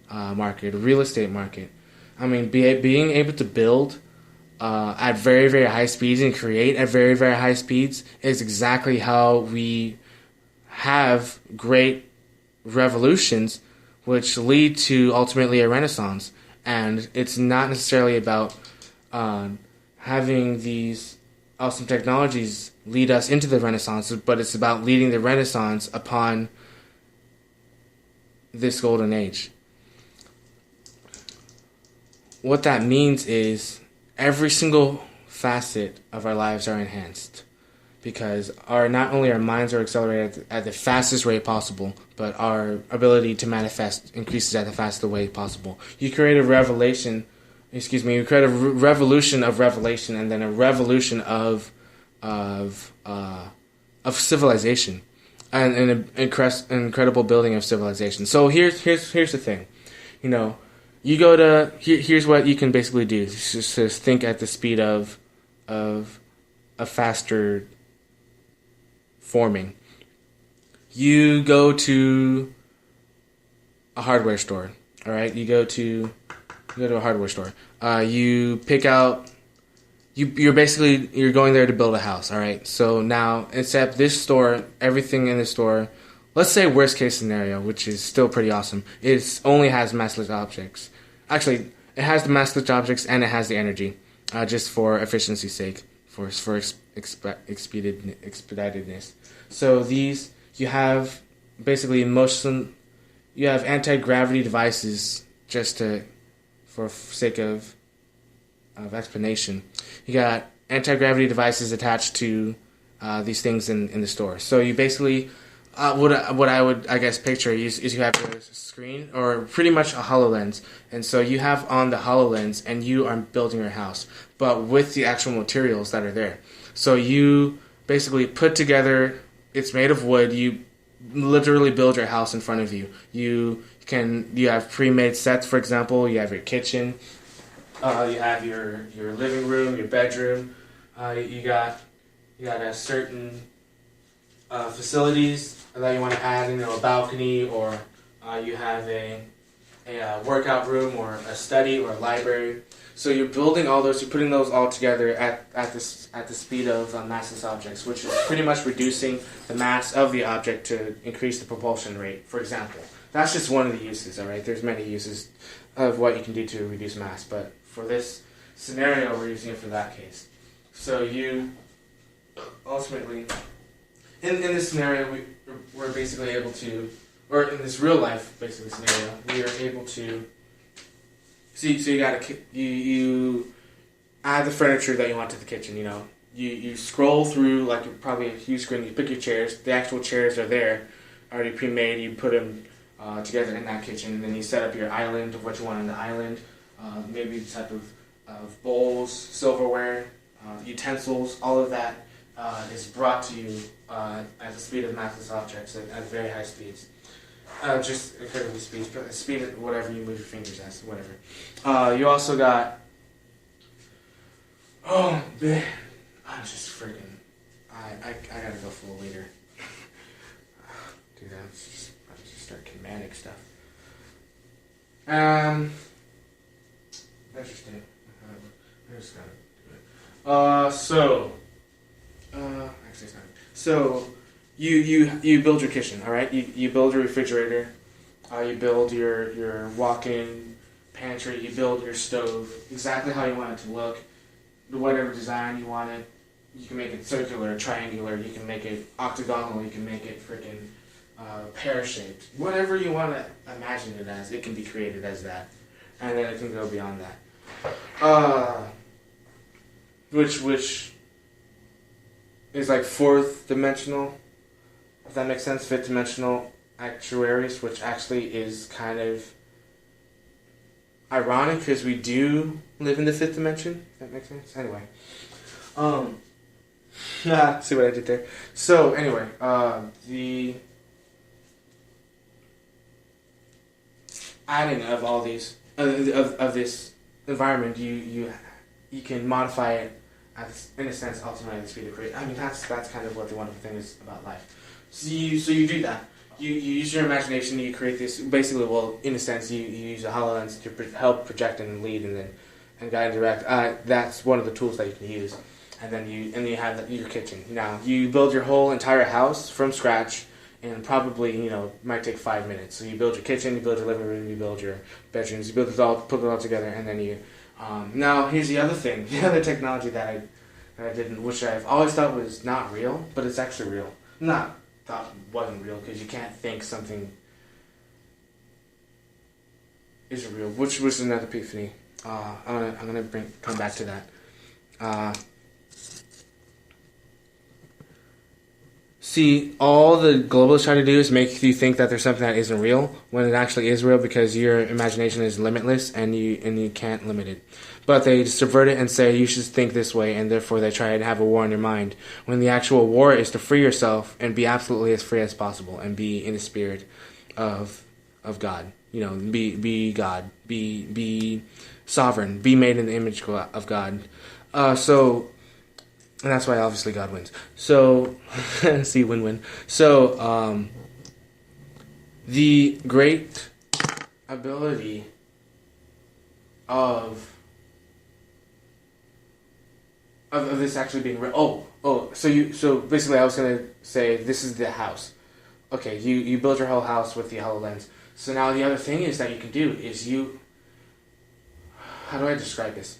market, a real estate market. I mean, being able to build at very, very high speeds and create at very, very high speeds is exactly how we have great revolutions which lead to ultimately a renaissance. And it's not necessarily about having these awesome technologies lead us into the renaissance, but it's about leading the renaissance upon this golden age. What that means is every single facet of our lives are enhanced because not only our minds are accelerated at the fastest rate possible, but our ability to manifest increases at the fastest way possible. You create a revolution of revelation, and then a revolution of civilization, and an incredible building of civilization. So here's the thing, you know. You go to here's what you can basically do. Just think at the speed of a faster forming. You go to a hardware store. All right, you go to a hardware store. You pick out. You're going there to build a house. All right. So now, except this store, everything in the store. Let's say worst case scenario, which is still pretty awesome. It only has mass-lit objects. Actually, it has the mass-lit objects and it has the energy, just for efficiency's sake, for expeditedness. So these, you have basically you have anti-gravity devices for sake of explanation. You got anti-gravity devices attached to these things in the store. So you basically, what I would, I guess, picture is you have your screen, or pretty much a HoloLens. And so you have on the HoloLens, and you are building your house, but with the actual materials that are there. So you basically put together, it's made of wood, you literally build your house in front of you. You have pre-made sets, for example, you have your kitchen, you have your living room, your bedroom, you got a certain facilities that you want to add, a balcony, or you have a workout room, or a study, or a library. So you're building all those, you're putting those all together at the speed of massless objects, which is pretty much reducing the mass of the object to increase the propulsion rate, for example. That's just one of the uses, all right? There's many uses of what you can do to reduce mass, but for this scenario, we're using it for that case. So you ultimately, in this scenario, we're basically able to, or in this real life basically scenario, we are able to. So you add the furniture that you want to the kitchen. You scroll through like probably a huge screen. You pick your chairs. The actual chairs are there, already pre-made. You put them together in that kitchen, and then you set up your island of what you want on the island. Maybe the type of bowls, silverware, utensils. All of that is brought to you at the speed of massless objects at very high speeds. Just incredibly speed at whatever you move your fingers as, whatever. You also got, oh man, I'm just freaking, I gotta go full leader. Dude, I just start commanding stuff. Interesting. I just gotta do it. Actually it's not. So, You build your kitchen, all right? You build your refrigerator, you build your walk-in pantry, you build your stove exactly how you want it to look, whatever design you want it. You can make it circular, triangular, you can make it octagonal, you can make it freaking pear-shaped. Whatever you want to imagine it as, it can be created as that. And then it can go beyond that. Which is like fourth dimensional, if that makes sense, fifth dimensional actuaries, which actually is kind of ironic because we do live in the fifth dimension, if that makes sense. Anyway. See what I did there? So, anyway, the adding of all these, of this environment, you can modify it in a sense, ultimately the speed of creation. I mean, that's kind of what the wonderful thing is about life. So you do that. You use your imagination. You create this. Basically, well, in a sense, you use a HoloLens to help project and lead, and guide and direct. That's one of the tools that you can use. And then you have your kitchen. Now you build your whole entire house from scratch, and probably might take 5 minutes. So you build your kitchen, you build your living room, you build your bedrooms, you build it all, put it all together, and then you. Now here's the other thing, the other technology that I didn't, which I've always thought was not real, but it's actually real. Not thought wasn't real because you can't think something isn't real, which was another epiphany. I'm gonna come back to that. See, all the globalists try to do is make you think that there's something that isn't real when it actually is real because your imagination is limitless and you can't limit it. But they subvert it and say you should think this way, and therefore they try to have a war in your mind. When the actual war is to free yourself and be absolutely as free as possible and be in the spirit of God. Be God, be sovereign, be made in the image of God. And that's why obviously God wins. So, see, win-win. So, the great ability of this actually being real. So basically I was going to say this is the house. Okay, you build your whole house with the HoloLens. So now the other thing is that you can do is how do I describe this?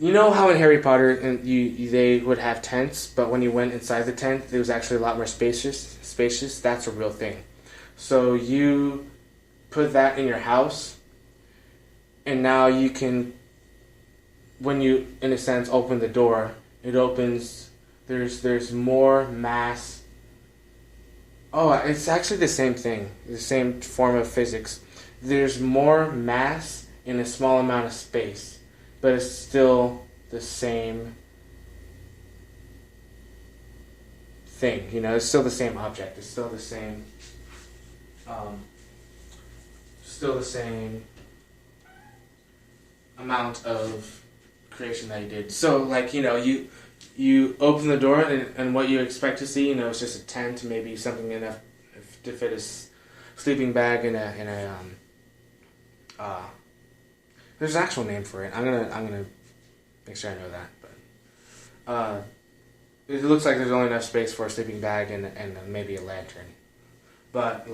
You know how in Harry Potter they would have tents, but when you went inside the tent, it was actually a lot more spacious. That's a real thing. So you put that in your house, and now you can, when you, in a sense, open the door, it opens there's more mass. Oh, it's actually the same thing, the same form of physics. There's more mass in a small amount of space, but it's still the same thing. It's still the same object. It's still the same. Still the same amount of creation that you did. So, like, you open the door and what you expect to see, it's just a tent, maybe something enough to fit a sleeping bag in a there's an actual name for it. I'm gonna make sure I know that, but it looks like there's only enough space for a sleeping bag and maybe a lantern. But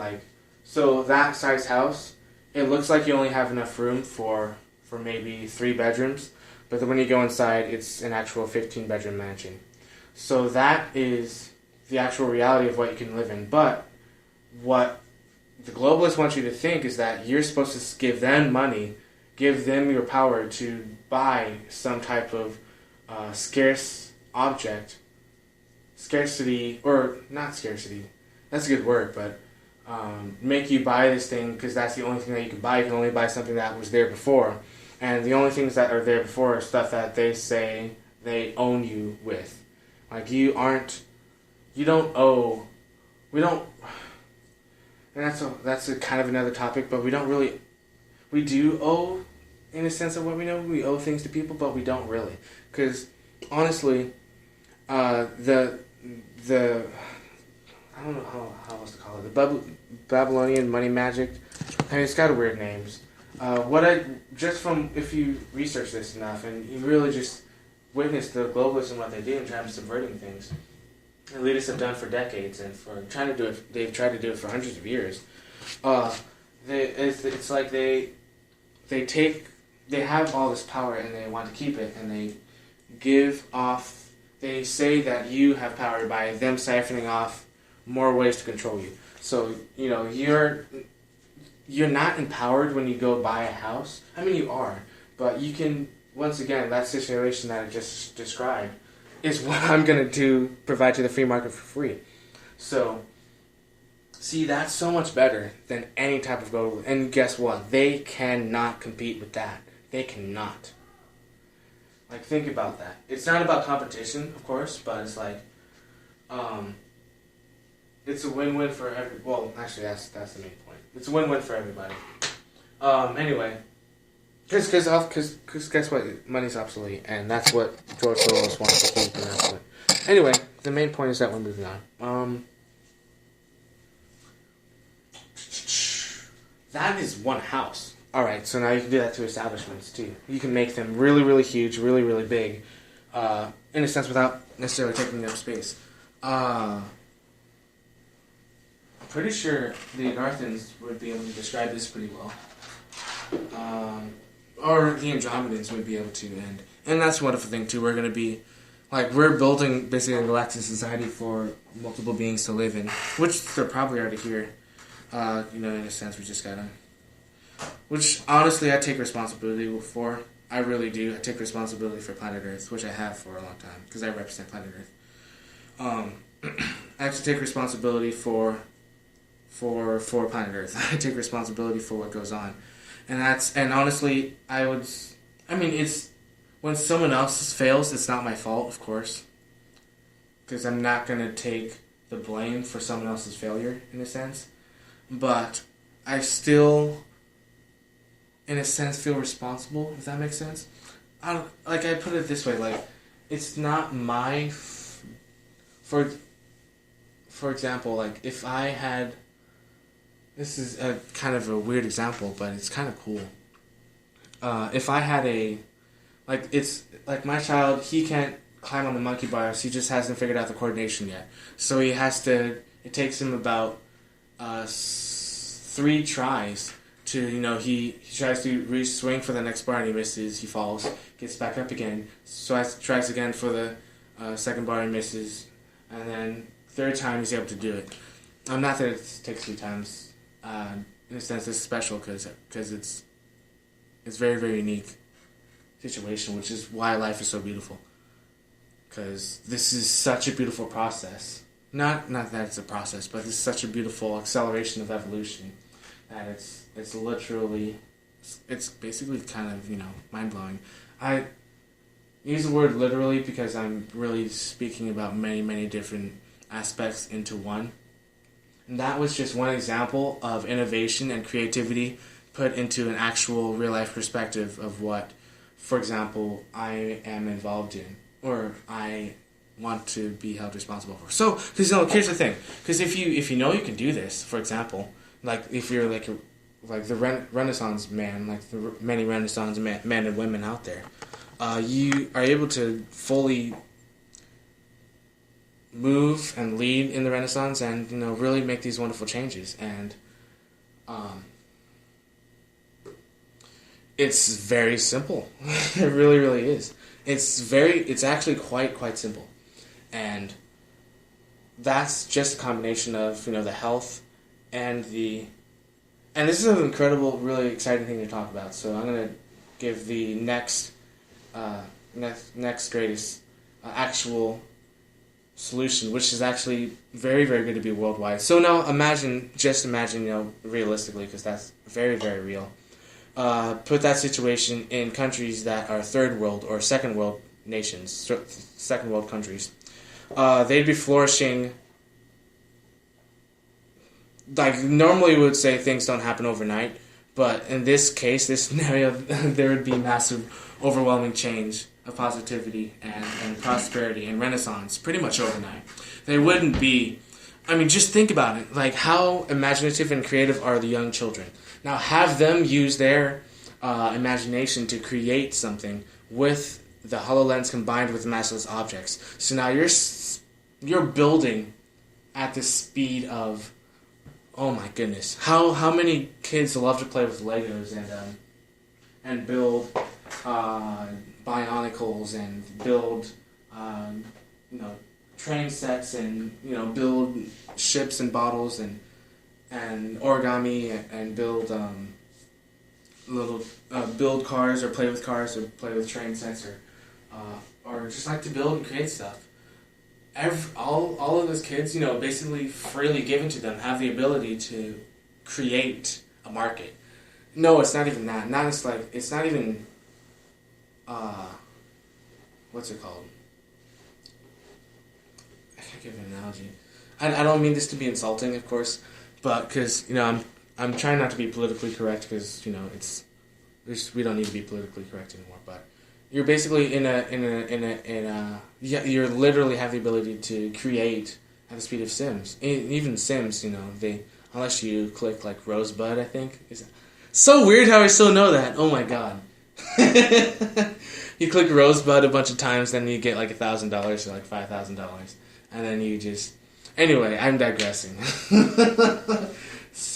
so that size house, it looks like you only have enough room for maybe 3 bedrooms, but then when you go inside, it's an actual 15-bedroom mansion. So that is the actual reality of what you can live in. But what the globalists want you to think is that you're supposed to give them money, give them your power to buy some type of scarce object, scarcity, or not scarcity, that's a good word, but make you buy this thing because that's the only thing that you can buy. You can only buy something that was there before. And the only things that are there before are stuff that they say they own you with. Like, we don't, and that's a kind of another topic, but we do owe, in a sense of what we know, we owe things to people, but we don't really. Because, honestly, the I don't know how else to call it, the Babylonian money magic, I mean, it's got weird names. If you research this enough and you really just witness the globalists and what they do in terms of subverting things, the elitists have done for decades, and they've tried to do it for hundreds of years. It's like they have all this power and they want to keep it, and they say that you have power by them siphoning off more ways to control you. So, you're not empowered when you go buy a house. I mean, you are, but you can, once again, that situation that I just described is what I'm going to provide to the free market for free. So, see, that's so much better than any type of goal. And guess what? They cannot compete with that. They cannot. Like, think about that. It's not about competition, of course, but it's like, it's a win-win for well, actually, that's the main point. It's a win-win for everybody. Anyway, because guess what? Money's obsolete, and that's what George Soros wants to keep, and that's what. Anyway, the main point is that we're moving on. That is one house. All right, so now you can do that to establishments too. You can make them really, really huge, really, really big, in a sense, without necessarily taking up space. I'm pretty sure the Agarthans would be able to describe this pretty well. Or the Andromedans would be able to, and that's one wonderful thing too. We're going to be, we're building basically a galactic society for multiple beings to live in, which they're probably already here. In a sense, we just got to, which honestly I take responsibility for. I really do. I take responsibility for planet Earth, which I have for a long time, because I represent planet Earth. I have to take responsibility for planet Earth. I take responsibility for what goes on. And honestly, it's, when someone else fails, it's not my fault, of course. Because I'm not going to take the blame for someone else's failure, in a sense. But I still, in a sense, feel responsible, if that makes sense. I put it this way, it's not my, for example, if I had, this is a kind of a weird example, but it's kind of cool. If I had it's like my child, he can't climb on the monkey bars, he just hasn't figured out the coordination yet. So it takes him about 3 tries to, he tries to swing for the next bar and he misses, he falls, gets back up again, so tries again for the second bar and misses, and then 3rd time he's able to do it. Not that it takes 3 times. In a sense, it's special because it's very, very unique situation, which is why life is so beautiful. because this is such a beautiful process. Not that it's a process, but it's such a beautiful acceleration of evolution that it's literally, it's basically kind of, mind blowing. I use the word literally because I'm really speaking about many, many different aspects into one. And that was just one example of innovation and creativity put into an actual real life perspective of what, for example, I am involved in, or I want to be held responsible for. So, because here's the thing. Because if you know you can do this, for example, like if you're like the Renaissance man, like the many Renaissance men and women out there, you are able to fully move and lead in the Renaissance, and really make these wonderful changes. And it's very simple. It really, really is. It's actually quite simple. And that's just a combination of, the health and and this is an incredible, really exciting thing to talk about. So I'm going to give the next greatest actual solution, which is actually very, very good to be worldwide. So now imagine, realistically, because that's very, very real. Put that situation in countries that are third world or second world nations, second world countries. They'd be flourishing. Like, normally we would say things don't happen overnight, but in this case, this scenario, there would be massive, overwhelming change of positivity and prosperity and renaissance pretty much overnight. They wouldn't be, just think about it. Like, how imaginative and creative are the young children? Now, have them use their imagination to create something with the HoloLens combined with massless objects. So now you're building at the speed of, oh my goodness, how many kids love to play with Legos and build Bionicles and build train sets and build ships and bottles and origami and build build cars or play with train sets or just like to build and create stuff. All of those kids, basically freely given to them, have the ability to create a market. No, it's not even that. It's not even what's it called? I can't give an analogy. I don't mean this to be insulting, of course, but because I'm trying not to be politically correct because we don't need to be politically correct anymore. But you're basically you literally have the ability to create at the speed of Sims. Even Sims, unless you click like Rosebud, I think. So weird how I still know that. Oh my god. You click Rosebud a bunch of times, then you get like $1,000 or like $5,000, and then you just. Anyway, I'm digressing.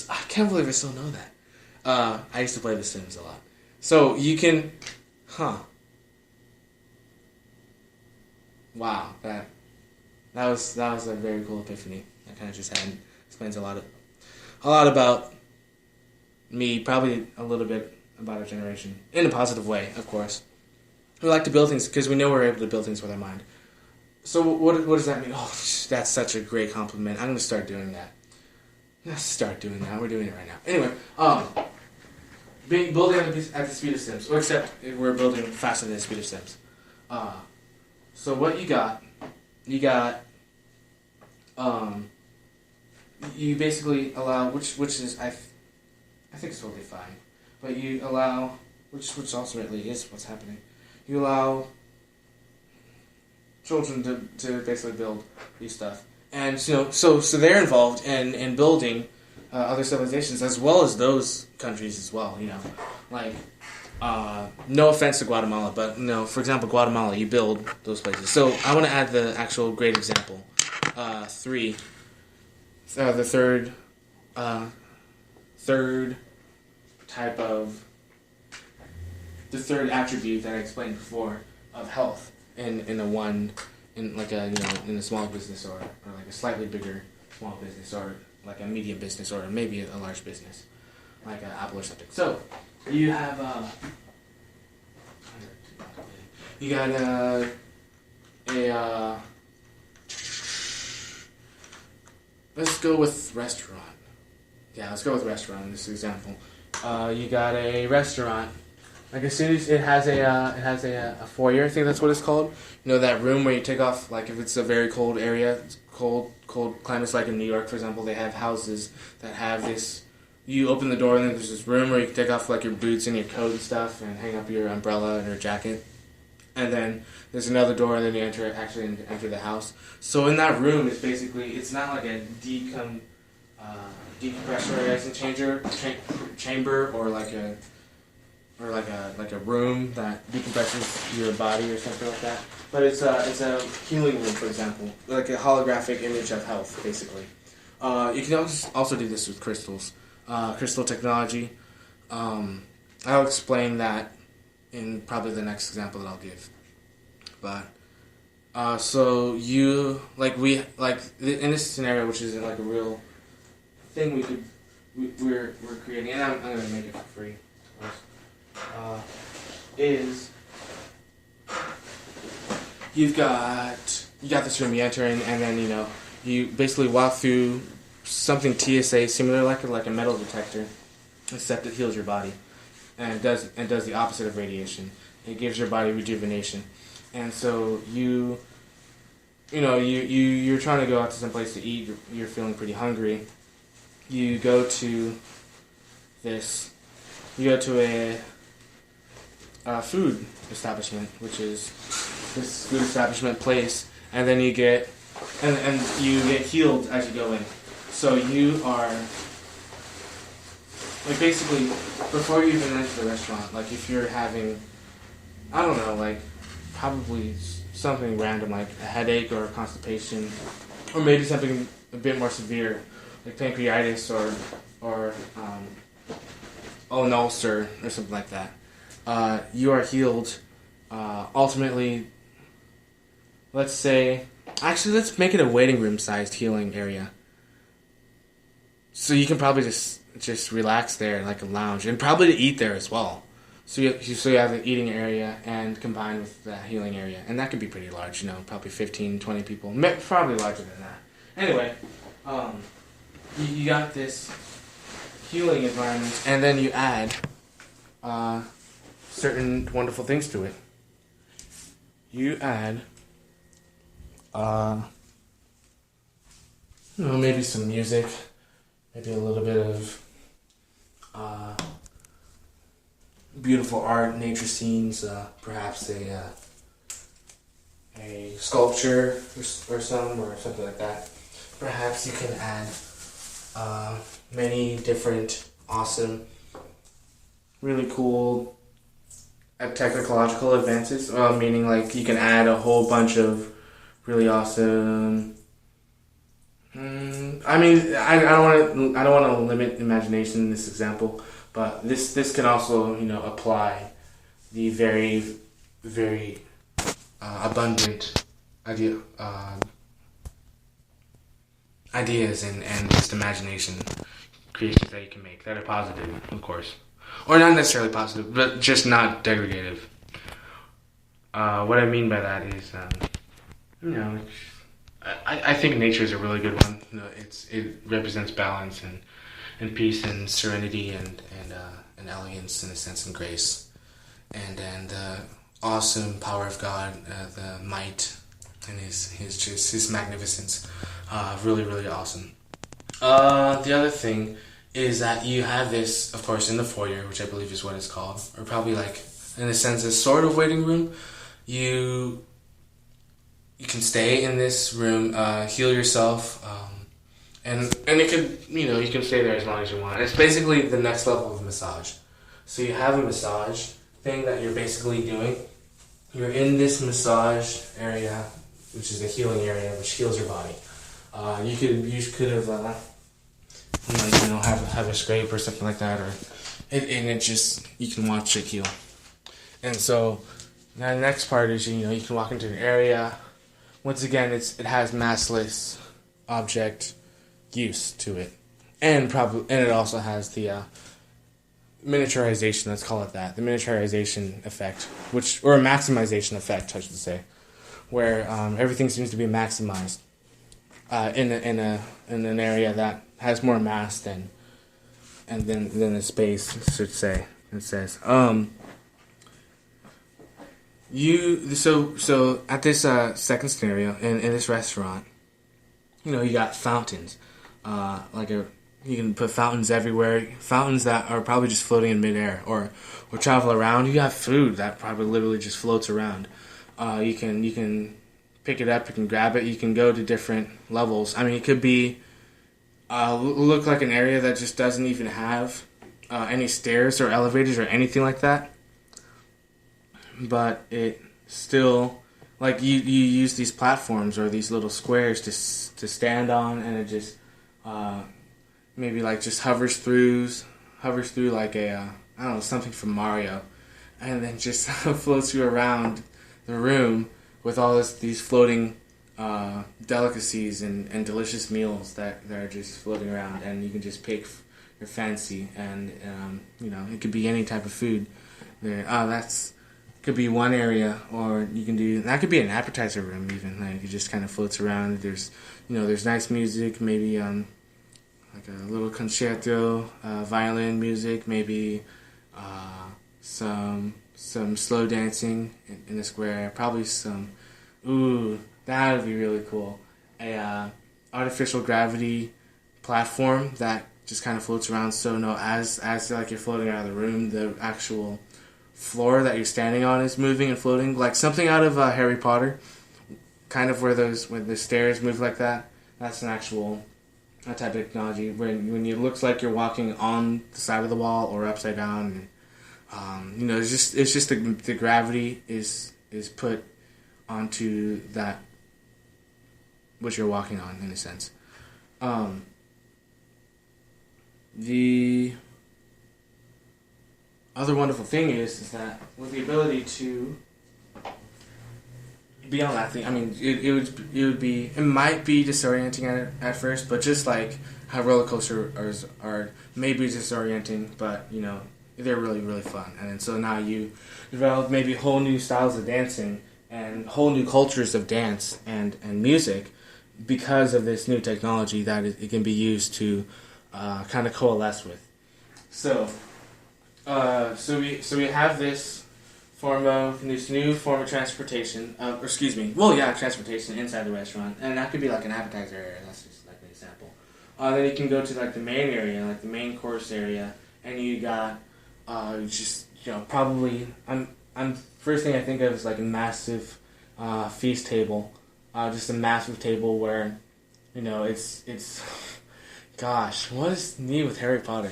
I can't believe I still know that. I used to play The Sims a lot. So you can, Wow, that was a very cool epiphany. I kind of just had. Explains a lot about me, probably a little bit about our generation in a positive way, of course. We like to build things because we know we're able to build things with our mind. So what does that mean? Oh, that's such a great compliment. I'm going to start doing that. Let's start doing that. We're doing it right now. Anyway, building at the speed of Sims, except we're building faster than the speed of Sims. So what you got, you basically allow, which is I think it's totally fine, but you allow, which ultimately is what's happening. You allow children to basically build these stuff, and so they're involved in building other civilizations as well as those countries as well. Like no offense to Guatemala, but for example, Guatemala, you build those places. So I want to add the actual great example. The third attribute that I explained before of health in a small business or like a slightly bigger small business or like a medium business or maybe a large business like Apple or something. So you have you got a let's go with restaurant. Yeah, let's go with restaurant in this example. You got a restaurant. Like as soon as it has a foyer, I think that's what it's called. You know, that room where you take off, like if it's a very cold area, it's cold climates like in New York, for example, they have houses that have this. You open the door and then there's this room where you can take off like your boots and your coat and stuff and hang up your umbrella and your jacket. And then there's another door and then you enter the house. So in that room, it's not like a decompressurizing chamber or like a room that decompresses your body or something like that. But it's a healing room, for example, like a holographic image of health, basically. You can also do this with crystals, crystal technology. I'll explain that in probably the next example that I'll give. But so you in this scenario, which is like a real thing we're creating, and I'm gonna make it for free, of course. Is you got this room, you enter in, and then you basically walk through something TSA similar like a metal detector, except it heals your body and does the opposite of radiation. It gives your body rejuvenation, and so you're trying to go out to some place to eat. You're feeling pretty hungry. You go to a food establishment, which is this food establishment place, and then you get healed as you go in. So you are like basically before you even enter the restaurant, like if you're having, I don't know, like probably something random like a headache or constipation, or maybe something a bit more severe like pancreatitis or an ulcer or something like that. You are healed. Ultimately, let's make it a waiting room sized healing area. So you can probably just relax there like a lounge, and probably to eat there as well. So you have the eating area and combined with the healing area, and that could be pretty large. Probably 15, 20 people, probably larger than that. Anyway, you got this healing environment, and then you add certain wonderful things to it. You add, maybe some music, maybe a little bit of beautiful art, nature scenes, perhaps a sculpture or something like that. Perhaps you can add many different awesome, really cool technological advances, meaning like you can add a whole bunch of really awesome. I don't want to limit imagination in this example, but this can also apply the very very abundant ideas and just imagination creations that you can make that are positive, of course. Or not necessarily positive, but just not degradative. What I mean by that is, I think nature is a really good one. It represents balance and peace and serenity and elegance in a sense and grace, and the awesome power of God, the might and his magnificence, really really awesome. The other thing is that you have this, of course, in the foyer, which I believe is what it's called, or probably like, in a sense, a sort of waiting room. You can stay in this room, heal yourself, and it could, you can stay there as long as you want. It's basically the next level of massage. So you have a massage thing that you're basically doing. You're in this massage area, which is the healing area, which heals your body. You could have have a scrape or something like that, you can watch it heal. And so now the next part is you can walk into an area. Once again, it has massless object use to it, and it also has the miniaturization. Let's call it that, the miniaturization effect, or a maximization effect, I should say, where everything seems to be maximized in an area that has more mass than the space should say. It says so at this second scenario in this restaurant, you got fountains, you can put fountains everywhere, fountains that are probably just floating in midair or travel around. You got food that probably literally just floats around. You can pick it up, you can grab it, you can go to different levels. I mean, it could be look like an area that just doesn't even have any stairs or elevators or anything like that. But it still, like, you use these platforms or these little squares to stand on, and it just maybe like just hovers through like a I don't know, something from Mario, and then just floats you around the room with all these floating delicacies and delicious meals that are just floating around, and you can just pick your fancy, and it could be any type of food there. That's could be one area, or you can do that could be an appetizer room even. Like, it just kind of floats around. There's there's nice music, maybe like a little concerto, violin music, maybe some slow dancing in the square, probably some. Ooh, that would be really cool. A artificial gravity platform that just kind of floats around. So as like you're floating out of the room, the actual floor that you're standing on is moving and floating, like something out of Harry Potter, kind of where the stairs move like that. That's an actual type of technology when it looks like you're walking on the side of the wall or upside down. And, it's just the gravity is put onto that which you're walking on, in a sense. The other wonderful thing is that with the ability to be on that thing, I mean, it might be disorienting at first, but just like how roller coasters are maybe disorienting, but they're really, really fun. And so now you develop maybe whole new styles of dancing and whole new cultures of dance and music because of this new technology that it can be used to kind of coalesce with. So we have this new form of transportation. Transportation inside the restaurant, and that could be like an appetizer area. That's just like an example. Then you can go to like the main area, like the main course area, and you got probably I'm first thing I think of is like a massive feast table, just a massive table where it's gosh, what is neat with Harry Potter?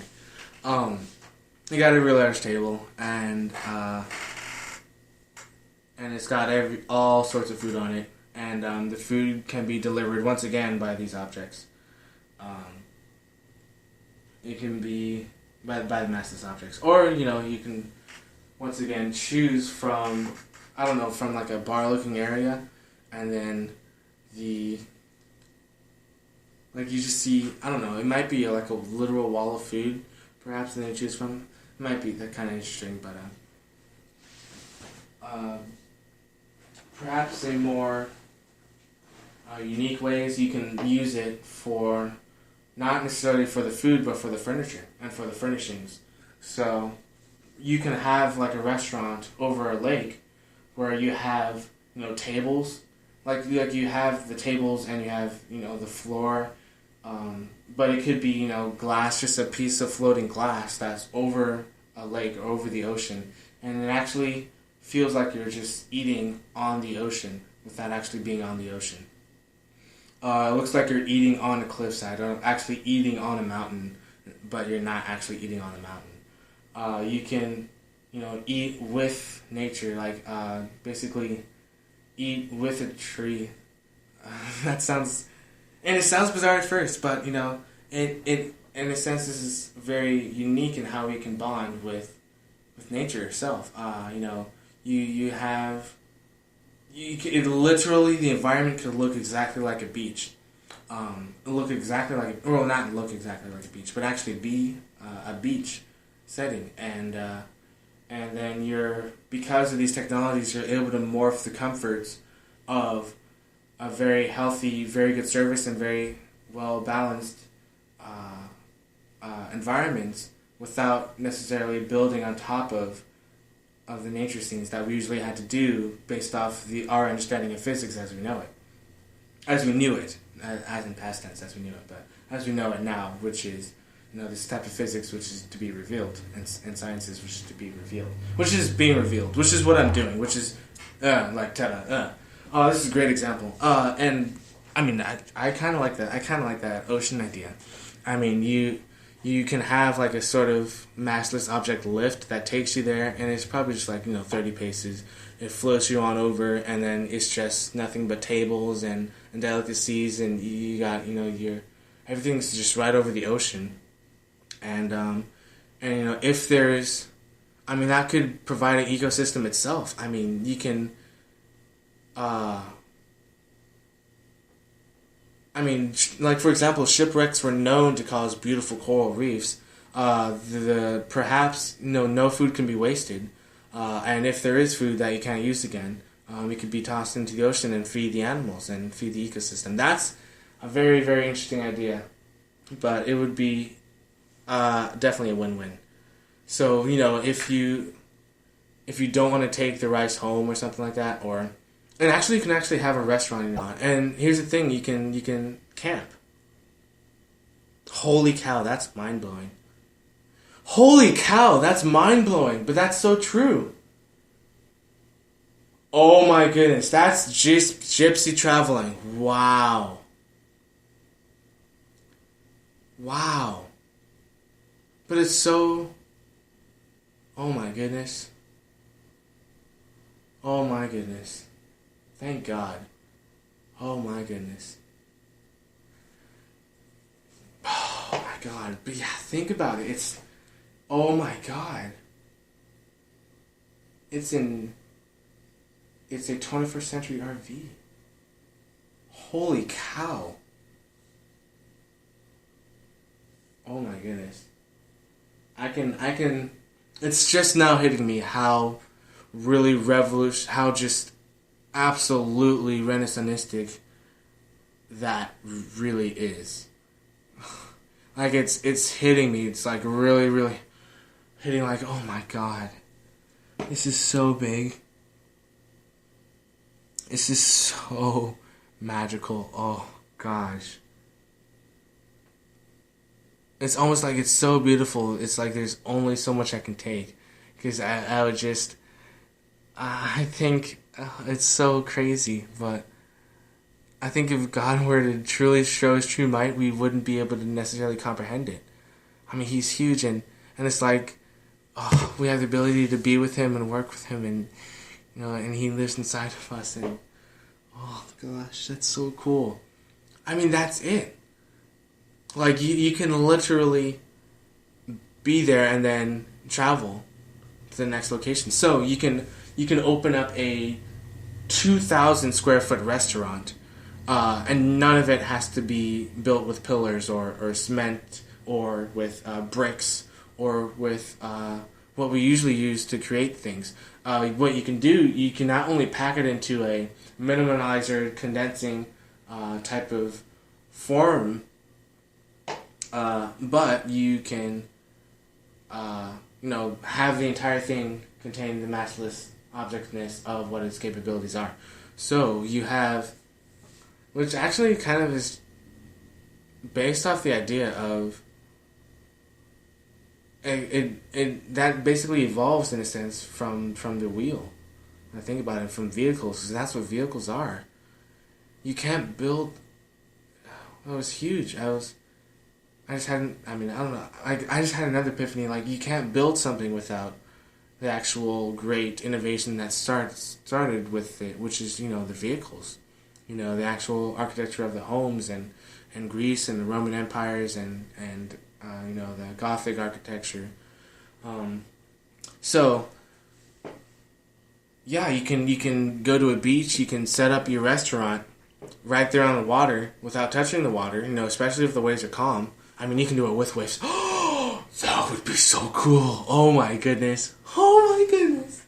You got a real large table, and it's got all sorts of food on it, and the food can be delivered once again by these objects. It can be by the master's objects, or you can once again choose from like a bar looking area, and then you just see, I don't know, it might be like a literal wall of food perhaps, and then you choose from. It might be that kind of interesting, but perhaps in more unique ways you can use it for, not necessarily for the food, but for the furniture and for the furnishings. So you can have like a restaurant over a lake where you have tables, like you have the tables and you have the floor, but it could be glass, just a piece of floating glass that's over a lake or over the ocean, and it actually feels like you're just eating on the ocean without actually being on the ocean. It looks like you're eating on a cliffside, or actually eating on a mountain, but you're not actually eating on a mountain. You can, eat with nature, like basically eat with a tree. It sounds bizarre at first, but it in a sense this is very unique in how we can bond with nature itself. Literally the environment could look exactly like a beach. Not look exactly like a beach, but actually be a beach setting, and then because of these technologies, you're able to morph the comforts of a very healthy, very good service and very well balanced environments without necessarily building on top of the nature scenes that we usually had to do based off our understanding of physics as we know it, as we knew it, as in past tense as we knew it, but as we know it now, which is this type of physics which is to be revealed, and sciences which is to be revealed, which is being revealed, which is what I'm doing, which is like ta-da. Oh, this is a great example. And I mean, I kind of like that. I kind of like that ocean idea. I mean, you can have like a sort of massless object lift that takes you there, and it's probably just like 30 paces. It floats you on over, and then it's just nothing but tables and delicacies, and you got your everything's just right over the ocean, and if there's, I mean, that could provide an ecosystem itself. I mean, you can. I mean, like for example, shipwrecks were known to cause beautiful coral reefs. Perhaps no food can be wasted, and if there is food that you can't use again, it could be tossed into the ocean and feed the animals and feed the ecosystem. That's a very, very interesting idea, but it would be definitely a win-win. So if you don't want to take the rice home or something like that, and actually, you can actually have a restaurant, And here's the thing: you can camp. Holy cow, that's mind blowing. Holy cow, that's mind blowing. But that's so true. Oh my goodness, that's just gypsy traveling. Wow. Wow. But it's so. Oh my goodness. Oh my goodness. Thank God. Oh my goodness. Oh my God. But yeah, think about it. It's, oh my God. It's a 21st century RV. Holy cow. Oh my goodness. I can, it's just now hitting me how really how just absolutely renaissanceistic that really is. Like it's hitting me. It's like really, really hitting like, oh my God. This is so big. This is so magical. Oh gosh. It's almost like it's so beautiful. It's like there's only so much I can take. Because I would just, I think it's so crazy, but I think if God were to truly show his true might, we wouldn't be able to necessarily comprehend it. I mean, he's huge, and it's like, oh, we have the ability to be with him and work with him, and and he lives inside of us, and oh gosh, that's so cool. I mean, that's it. Like you can literally be there and then travel to the next location. So you can open up a 2,000 square foot restaurant, and none of it has to be built with pillars or cement or with bricks or with what we usually use to create things. What you can do, you can not only pack it into a minimalizer condensing type of form, but you can have the entire thing contain the massless objectness of what its capabilities are. So you have, which actually kind of is based off the idea of it that basically evolves in a sense from the wheel. When I think about it, from vehicles, because that's what vehicles are. You can't build. That was huge. I just hadn't. I mean, I don't know. I just had another epiphany. Like, you can't build something without the actual great innovation that started with it, which is the vehicles. The actual architecture of the homes and Greece and the Roman empires and the Gothic architecture. So yeah, you can go to a beach. You can set up your restaurant right there on the water without touching the water. Especially if the waves are calm. I mean, you can do it with waves. Oh, that would be so cool. Oh my goodness. Oh my goodness.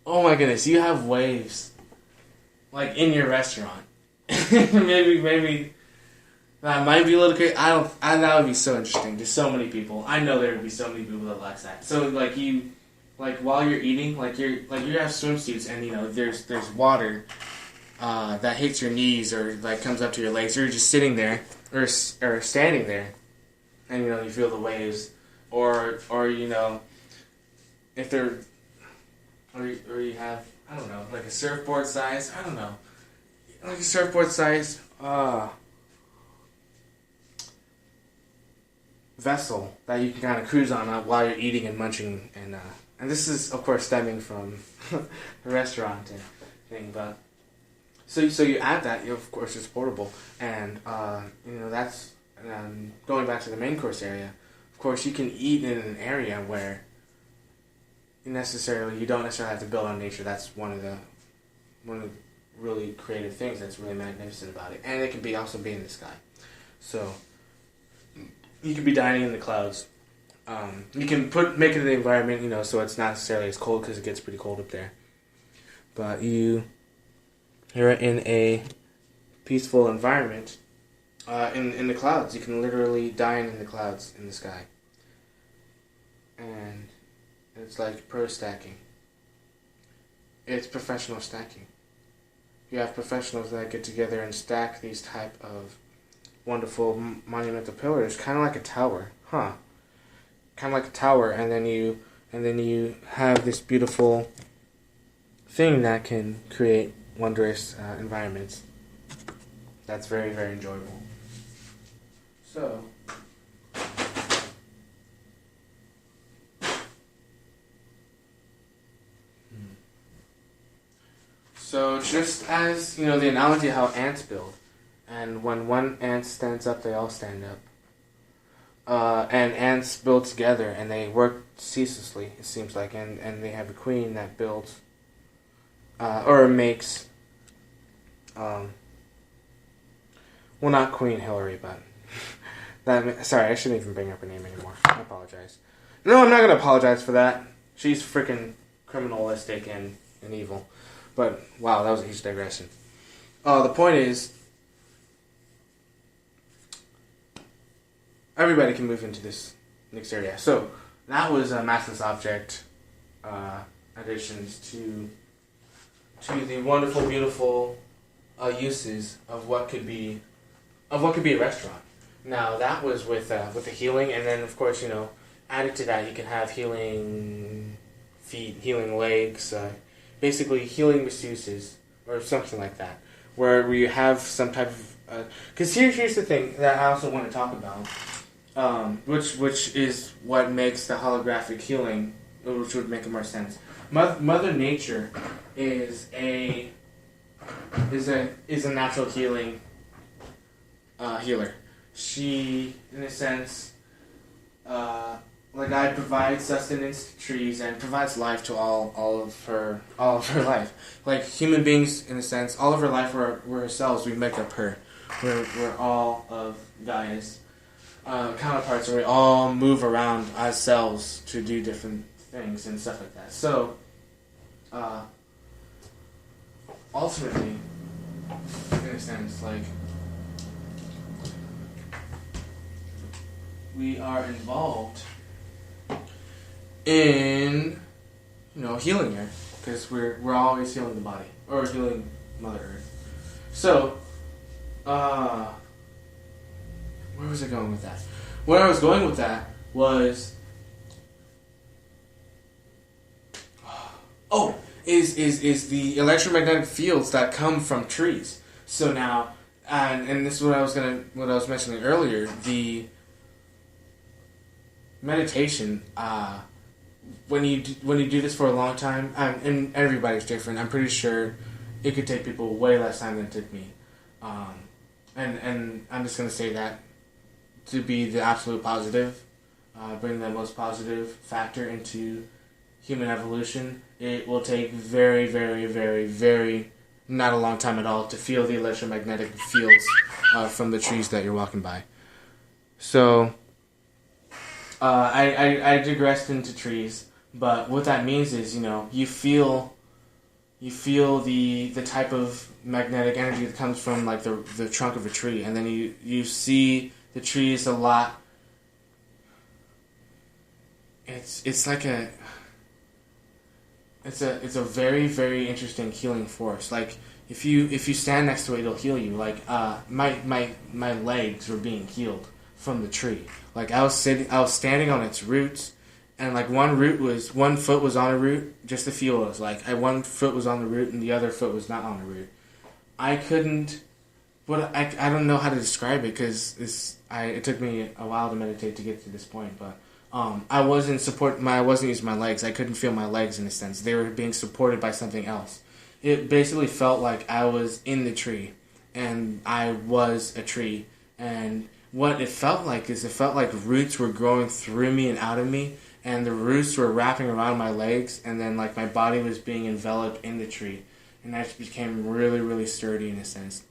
Oh my goodness. You have waves like in your restaurant. maybe that might be a little crazy. That would be so interesting to so many people. I know there would be so many people that likes that. So like while you're eating, like you have swimsuits, and there's water that hits your knees or like comes up to your legs. Or you're just sitting there or standing there, and you feel the waves, or if they're or you have, I don't know, like a surfboard size. I don't know, like a surfboard size vessel that you can kind of cruise on while you're eating and munching, and this is of course stemming from the restaurant and thing, but so you add that, of course it's portable, and that's going back to the main course area. Of course, you can eat in an area where you don't necessarily have to build on nature. That's one of the really creative things that's really magnificent about it, and it can also be in the sky. So you could be dining in the clouds. You can make it the environment, so it's not necessarily as cold, because it gets pretty cold up there. But you're in a peaceful environment in the clouds. You can literally dine in the clouds in the sky, and it's like pro stacking. It's professional stacking. You have professionals that get together and stack these type of wonderful monumental pillars, kind of like a tower, huh? Kind of like a tower, and then you have this beautiful thing that can create wondrous environments. That's very, very enjoyable. So just as the analogy of how ants build, and when one ant stands up, they all stand up. And ants build together, and they work ceaselessly, it seems like, and they have a queen that builds, or makes, well, not Queen Hillary, but, sorry, I shouldn't even bring up her name anymore. I apologize. No, I'm not going to apologize for that. She's freaking criminalistic and evil. But, wow, that was a huge digression. The point is, everybody can move into this next area. So, that was massless object additions to the wonderful, beautiful uses of what could be a restaurant. Now, that was with the healing, and then, of course, added to that, you can have healing feet, healing legs, basically healing masseuses, or something like that, where you have some type of... Because here's the thing that I also want to talk about, which is what makes the holographic healing, which would make more sense. Mother Nature is a natural healing healer. She, in a sense, God provides sustenance to trees and provides life to all of her life. Like human beings, in a sense, all of her life we're herself. We make up her. We're all of Gaia's counterparts, and we all move around as cells to do different things and stuff like that. So, ultimately, in a sense, we are involved in healing her, because we're always healing the body, or healing Mother Earth. So where was I going with that? Where I was going with that was is the electromagnetic fields that come from trees. So now, and this is what I was mentioning earlier, the meditation, when you do this for a long time, and everybody's different. I'm pretty sure it could take people way less time than it took me. And I'm just going to say that to be the absolute positive, bring the most positive factor into human evolution, it will take very, very, very, very, not a long time at all to feel the electromagnetic fields from the trees that you're walking by. So, I digressed into trees, but what that means is, you feel you feel the type of magnetic energy that comes from like the trunk of a tree, and then you see the trees a lot. It's like it's a very, very interesting healing force. Like if you stand next to it, it'll heal you. Like my legs were being healed from the tree. Like I was standing on its roots, and like one foot was on a root, just to feel it. Like one foot was on the root and the other foot was not on the root. I couldn't. I don't know how to describe it because it took me a while to meditate to get to this point, but. I wasn't using my legs. I couldn't feel my legs in a sense. They were being supported by something else. It basically felt like I was in the tree, and I was a tree. And what it felt like is it felt like roots were growing through me and out of me, and the roots were wrapping around my legs, and then like my body was being enveloped in the tree, and I just became really, really sturdy in a sense.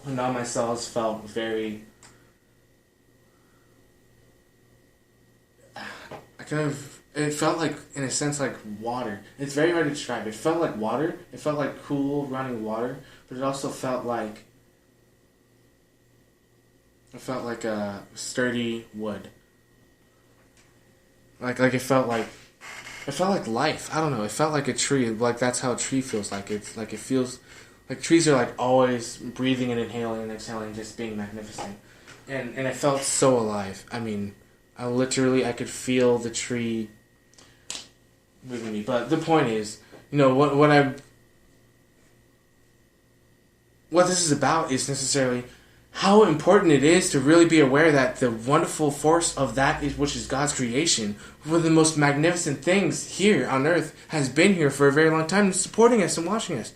And all my cells felt very. It felt like, in a sense, like water. It's very hard to describe. It felt like water. It felt like cool, running water. But it also felt like... It felt like a sturdy wood. Like it felt like... It felt like life. I don't know. It felt like a tree. Like, that's how a tree feels like. It's like, it feels... Like, trees are, like, always breathing and inhaling and exhaling, just being magnificent. And it felt so alive. I mean... I could feel the tree moving me. But the point is, what this is about is necessarily how important it is to really be aware that the wonderful force of that which is God's creation, one of the most magnificent things here on earth, has been here for a very long time, supporting us and watching us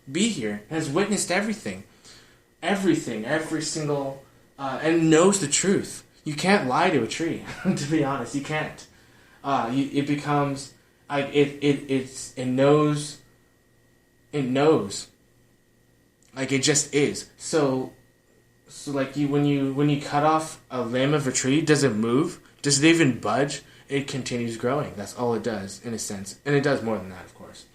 be here, has witnessed everything, every single, and knows the truth. You can't lie to a tree, to be honest. You can't. It becomes like it knows. It knows. Like it just is. So like when you cut off a limb of a tree, does it move? Does it even budge? It continues growing. That's all it does, in a sense, and it does more than that, of course.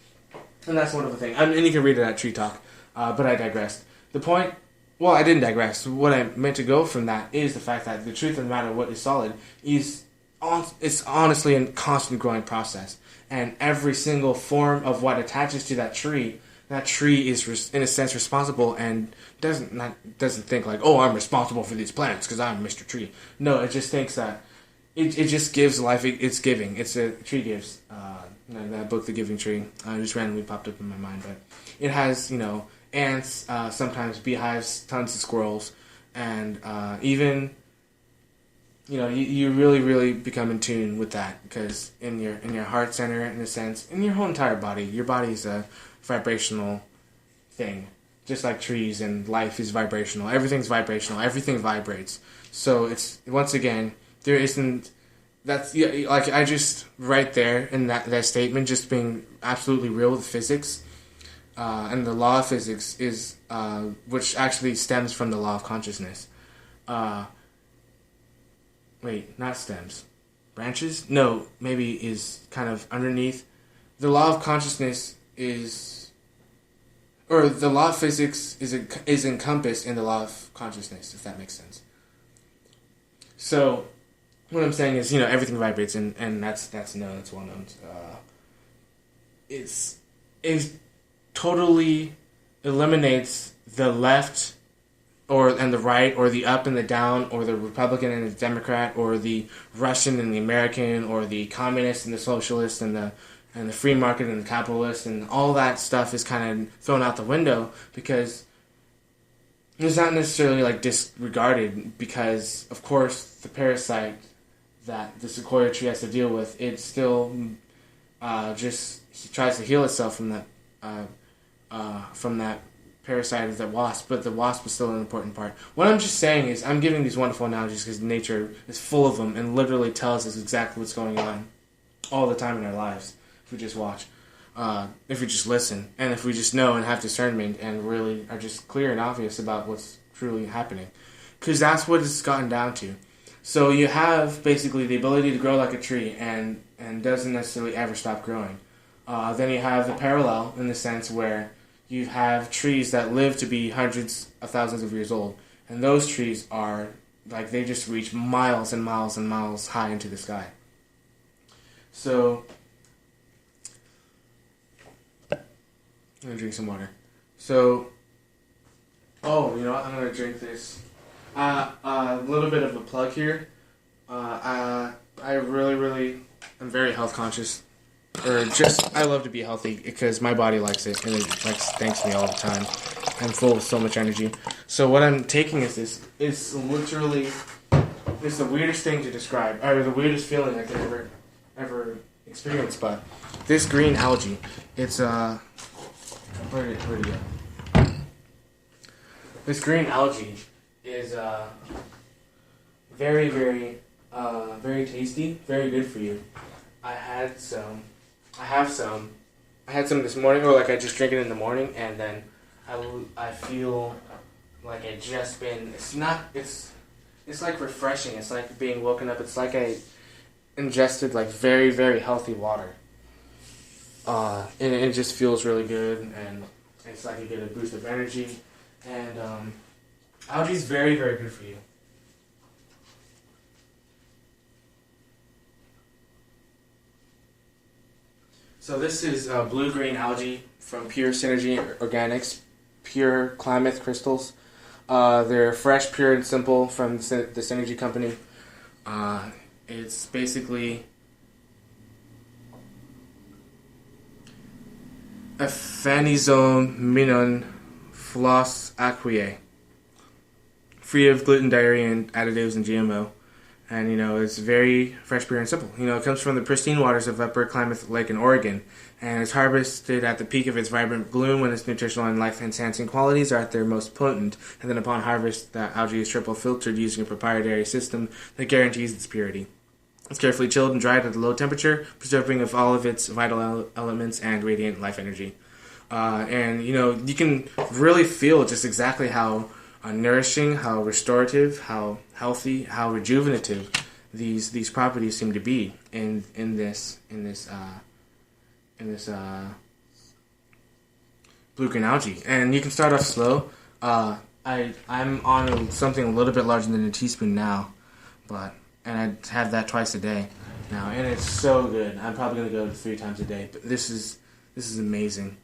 And that's one of the things. And you can read it at Tree Talk, but I digressed. The point. Well, I didn't digress. What I meant to go from that is the fact that the truth of the matter, what is solid, it's honestly a constant growing process. And every single form of what attaches to that tree is, in a sense, responsible and doesn't think like, oh, I'm responsible for these plants because I'm Mr. Tree. No, it just thinks that it just gives life. It's giving. It's a tree gives. That book, The Giving Tree, just randomly popped up in my mind. But it has, ants, sometimes beehives, tons of squirrels, and even, you really, really become in tune with that because in your heart center, in a sense, in your whole entire body, your body is a vibrational thing, just like trees, and life is vibrational. Everything's vibrational. Everything vibrates. So it's, once again, there isn't. That's like I just right there in that statement, just being absolutely real with physics. And the law of physics is, which actually stems from the law of consciousness. Wait, not stems. Branches? No, maybe is kind of underneath. The law of consciousness is, or the law of physics is encompassed in the law of consciousness, if that makes sense. So, what I'm saying is, everything vibrates, and that's well known. It totally eliminates the left and the right, or the up and the down, or the Republican and the Democrat, or the Russian and the American, or the communist and the socialist, and the free market and the capitalist, and all that stuff is kind of thrown out the window because it's not necessarily like disregarded, because of course the parasite that the sequoia tree has to deal with, it still just tries to heal itself from that parasite of the wasp, but the wasp is still an important part. What I'm just saying is, I'm giving these wonderful analogies because nature is full of them and literally tells us exactly what's going on all the time in our lives if we just watch, if we just listen, and if we just know and have discernment and really are just clear and obvious about what's truly happening, because that's what it's gotten down to. So you have basically the ability to grow like a tree and doesn't necessarily ever stop growing. Then you have the parallel in the sense where you have trees that live to be hundreds of thousands of years old, and those trees are like they just reach miles and miles and miles high into the sky. So I'm gonna drink some water. So, oh, you know what? I'm gonna drink this. A little bit of a plug here. I really am very health conscious. Or just, I love to be healthy because my body likes it and it thanks me all the time. I'm full of so much energy. So what I'm taking is this. It's literally, it's the weirdest thing to describe, or the weirdest feeling I could ever experience. But this green algae, it's where did it go? This green algae is very tasty, very good for you. I had some this morning, or like I just drink it in the morning, and then I feel like I just been. It's like refreshing. It's like being woken up. It's like I ingested like very healthy water. And it just feels really good, and it's like you get a boost of energy, and algae is very good for you. So this is blue-green algae from Pure Synergy Organics, pure Klamath crystals. They're fresh, pure, and simple from the Synergy company. It's basically Aphanizomenon minon floss aquae, free of gluten, dairy, and additives and GMO. And, you know, it's very fresh, pure, and simple. You know, it comes from the pristine waters of Upper Klamath Lake in Oregon, and it's harvested at the peak of its vibrant bloom when its nutritional and life-enhancing qualities are at their most potent. And then upon harvest, the algae is triple filtered using a proprietary system that guarantees its purity. It's carefully chilled and dried at a low temperature, preserving of all of its vital elements and radiant life energy. And, you know, you can really feel just exactly how nourishing, how restorative, how healthy, how rejuvenative these properties seem to be in this blue-green algae. And you can start off slow. I'm on something a little bit larger than a teaspoon now, and I have that twice a day now, and it's so good. I'm probably gonna go 3 times a day, but this is amazing.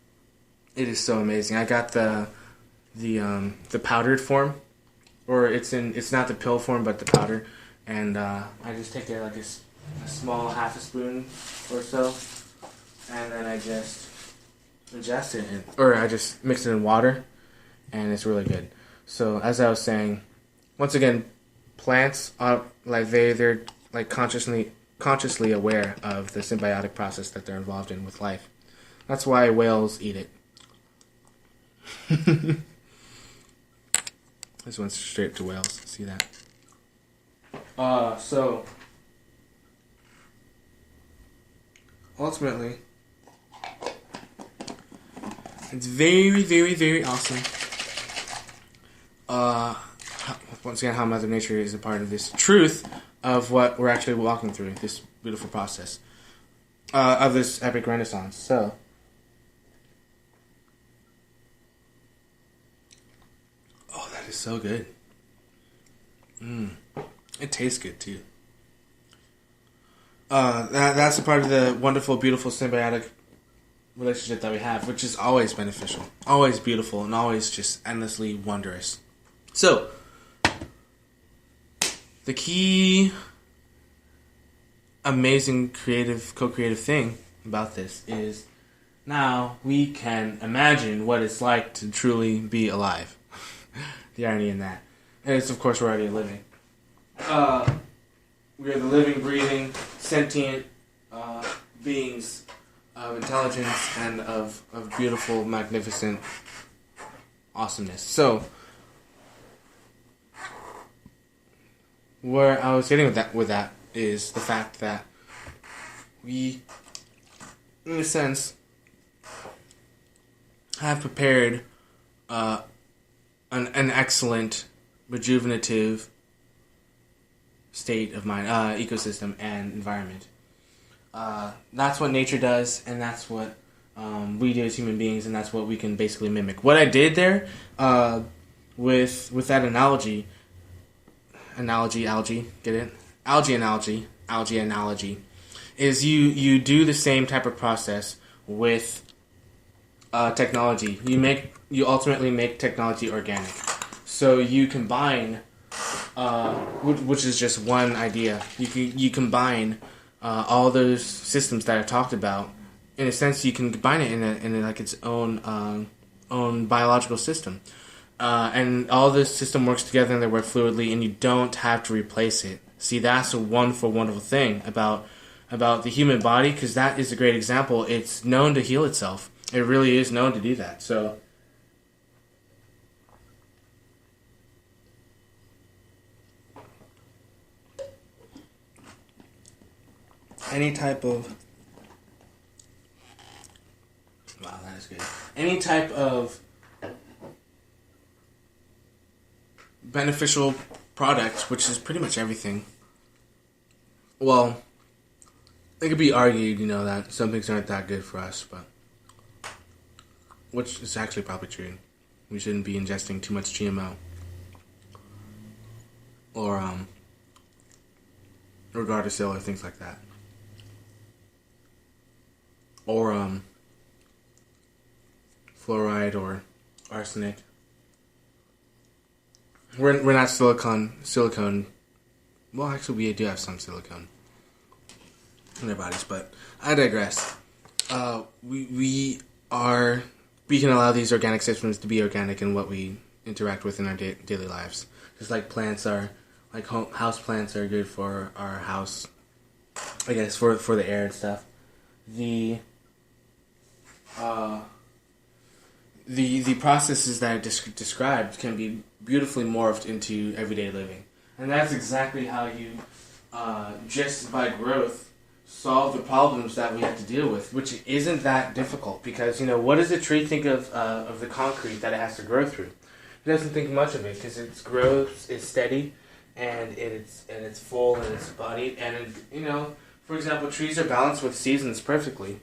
It is so amazing. I got the powdered form, or it's not the pill form, but the powder, and I just take like a small half a spoon or so, and then I just ingest it, or I just mix it in water, and it's really good. So as I was saying, once again, plants are like they're like consciously aware of the symbiotic process that they're involved in with life. That's why whales eat it. This one's straight to whales. See that? So ultimately, it's very awesome. Once again, how Mother Nature is a part of this truth of what we're actually walking through, this beautiful process of this epic renaissance. So, oh, that is so good. It tastes good too. That's a part of the wonderful, beautiful, symbiotic relationship that we have, which is always beneficial, always beautiful, and always just endlessly wondrous. So, the key amazing co-creative thing about this is now we can imagine what it's like to truly be alive. The irony in that. And it's, of course, we're already living. We are the living, breathing, sentient beings of intelligence and of beautiful, magnificent awesomeness. So, where I was getting with that is the fact that we, in a sense, have prepared an excellent, rejuvenative state of mind, ecosystem, and environment. That's what nature does, and that's what we do as human beings, and that's what we can basically mimic. What I did there with that algae, get it? Algae analogy, is you do the same type of process with technology. You ultimately make technology organic. So you combine, which is just one idea. You combine all those systems that I talked about. In a sense, you can combine it in like its own biological system, and all this system works together and they work fluidly, and you don't have to replace it. See, that's a wonderful thing about the human body, because that is a great example. It's known to heal itself. It really is known to do that. So. Any type of that is good. Any type of beneficial product, which is pretty much everything. Well, it could be argued, that some things aren't that good for us, but which is actually probably true. We shouldn't be ingesting too much GMO or Gardasil or things like that. Or fluoride or arsenic. We're not silicone. Well, actually, we do have some silicone in our bodies, but I digress. We can allow these organic systems to be organic in what we interact with in our daily lives. Just like plants are, like house plants are good for our house, I guess, for the air and stuff. The processes that I described can be beautifully morphed into everyday living. And that's exactly how you, just by growth, solve the problems that we have to deal with, which isn't that difficult. Because, what does a tree think of the concrete that it has to grow through? It doesn't think much of it, because its growth is steady, and it's full, and it's bodied. And, for example, trees are balanced with seasons perfectly.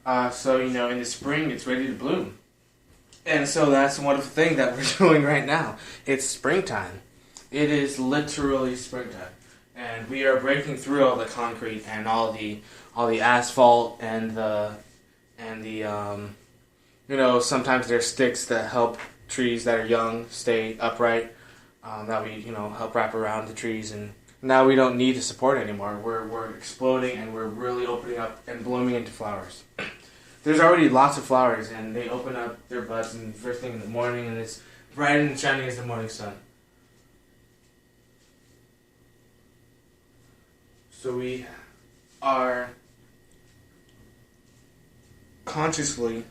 So, in the spring, it's ready to bloom. And so that's a wonderful thing that we're doing right now. It's springtime. It is literally springtime. And we are breaking through all the concrete and all the asphalt and the sometimes there's sticks that help trees that are young stay upright, that we, help wrap around the trees, and now we don't need to support it anymore. We're exploding, and we're really opening up and blooming into flowers. There's already lots of flowers, and they open up their buds and first thing in the morning, and it's bright and shining as the morning sun. So we are consciously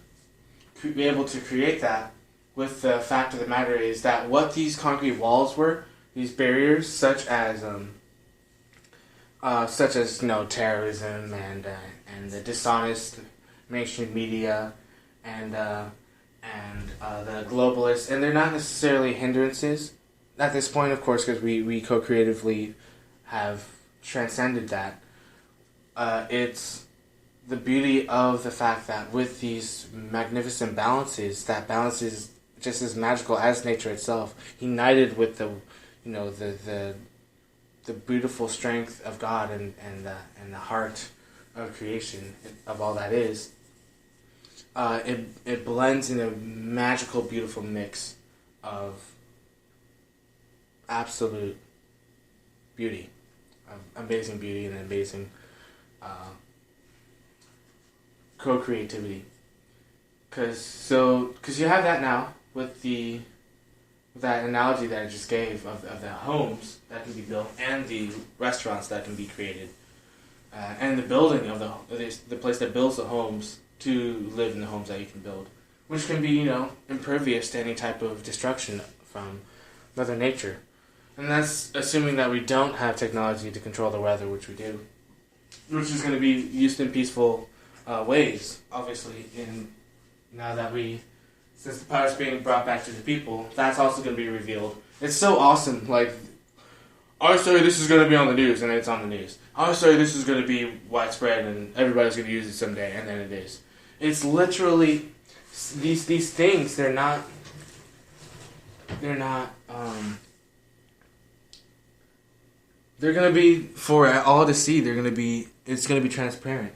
be able to create that, with the fact of the matter is that what these concrete walls were, these barriers, such as terrorism and the dishonest mainstream media and the globalists, and they're not necessarily hindrances at this point, of course, because we co-creatively have transcended that. It's the beauty of the fact that with these magnificent balances, that balance is just as magical as nature itself, united with the beautiful strength of God and the heart of creation, of all that is. It blends in a magical, beautiful mix of absolute beauty, amazing beauty, and amazing co-creativity. Because you have that now with that analogy that I just gave of the homes that can be built and the restaurants that can be created, and the building of the place that builds the homes to live in the homes that you can build, which can be, impervious to any type of destruction from Mother Nature. And that's assuming that we don't have technology to control the weather, which we do, which is going to be used in peaceful ways, obviously. Now that since the power is being brought back to the people, that's also going to be revealed. It's so awesome, like "Oh, sorry, this is going to be on the news," and it's on the news. "Oh, sorry, this is going to be widespread, and everybody's going to use it someday," and then it is. It's literally these things. They're not. They're not. They're going to be for all to see. They're going to be. It's going to be transparent.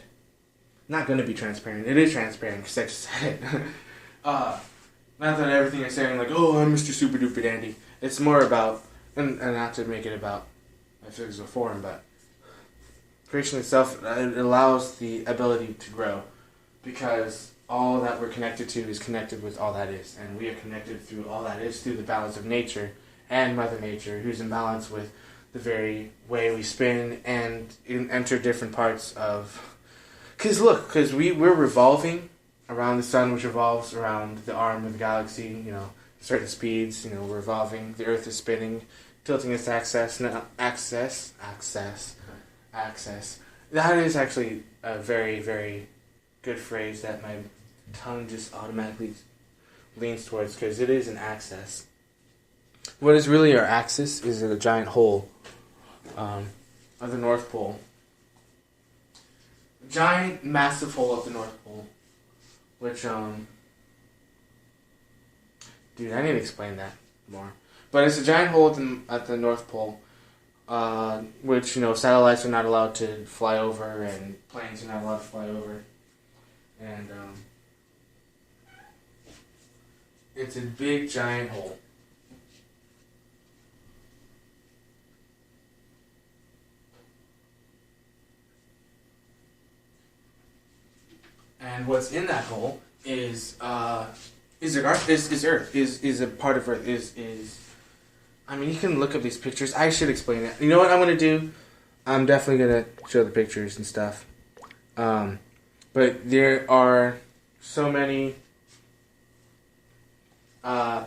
Not going to be transparent. It is transparent because I just said it. Not that everything is saying like, "Oh, I'm Mr. Super Duper Dandy." It's more about, and not to make it about my physical form, but creation itself, it allows the ability to grow, because all that we're connected to is connected with all that is, and we are connected through all that is through the balance of nature and Mother Nature, who's in balance with the very way we spin and enter different parts of. Because we're revolving around the sun, which revolves around the arm of the galaxy, certain speeds, we're revolving, the earth is spinning, tilting its axis. That is actually a very, very good phrase that my tongue just automatically leans towards, because it is an axis. What is really our axis is a giant hole of the North Pole. Giant, massive hole at the North Pole, which, dude, I need to explain that more. But it's a giant hole at the North Pole, which, satellites are not allowed to fly over, and planes are not allowed to fly over. And, it's a big, giant hole. And what's in that hole is Earth, is a part of Earth, is. I mean, you can look up these pictures. I should explain it. You know what I'm gonna do? I'm definitely gonna show the pictures and stuff. But there are so many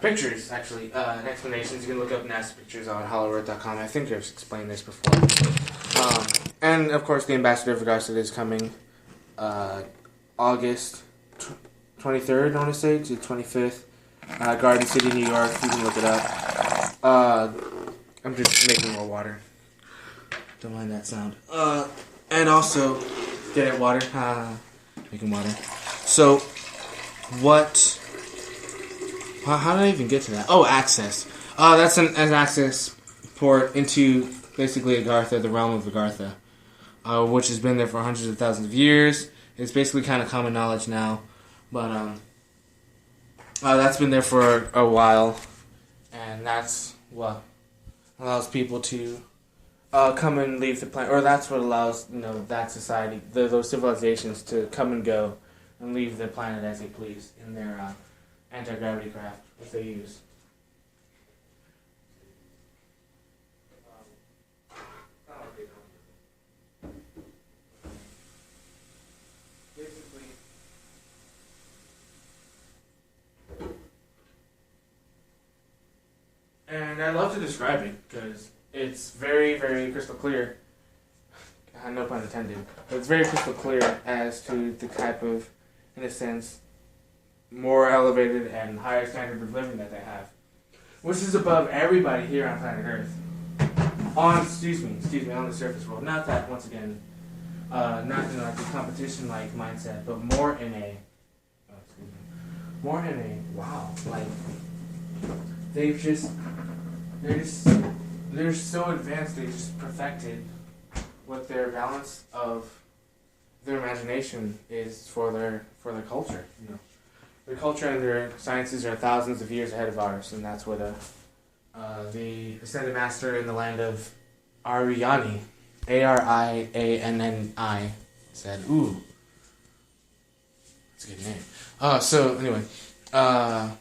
pictures, actually, and explanations. You can look up NASA pictures on HolloEarth.com. I think I've explained this before. And of course, the Ambassador of Augusta is coming. August 23rd, I want to say, to 25th. Garden City, New York. You can look it up. I'm just making more water. Don't mind that sound. And also, get it, water. Making water. So, what... How did I even get to that? Oh, access. That's an access port into, basically, Agartha, the realm of Agartha, which has been there for hundreds of thousands of years. It's basically kind of common knowledge now, but that's been there for a while, and that's what allows people to come and leave the planet, or that's what allows that society, those civilizations, to come and go and leave the planet as they please in their anti-gravity craft, which they use. And I love to describe it because it's very, very crystal clear. No pun intended. But it's very crystal clear as to the type of, in a sense, more elevated and higher standard of living that they have, which is above everybody here on planet Earth. On the surface world. Not that, once again, not in like a competition-like mindset, but more in a, wow, like, they're so advanced, they just perfected what their balance of their imagination is for their culture. Their culture and their sciences are thousands of years ahead of ours, and that's where the Ascended Master in the land of Arianni, Arianni, said, "Ooh, that's a good name." So anyway, that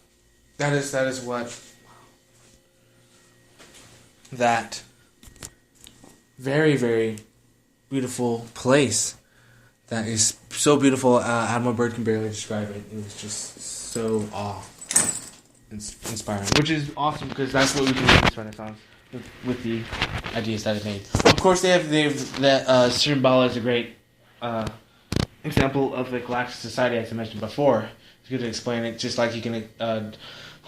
is what that very, very beautiful place that is so beautiful. Admiral Byrd can barely describe it. It was just so inspiring, which is awesome because that's what we do in this Renaissance with the ideas that it made. Of course, they have that Shambhala is a great example of the galactic society, as I mentioned before. It's good to explain it, just like you can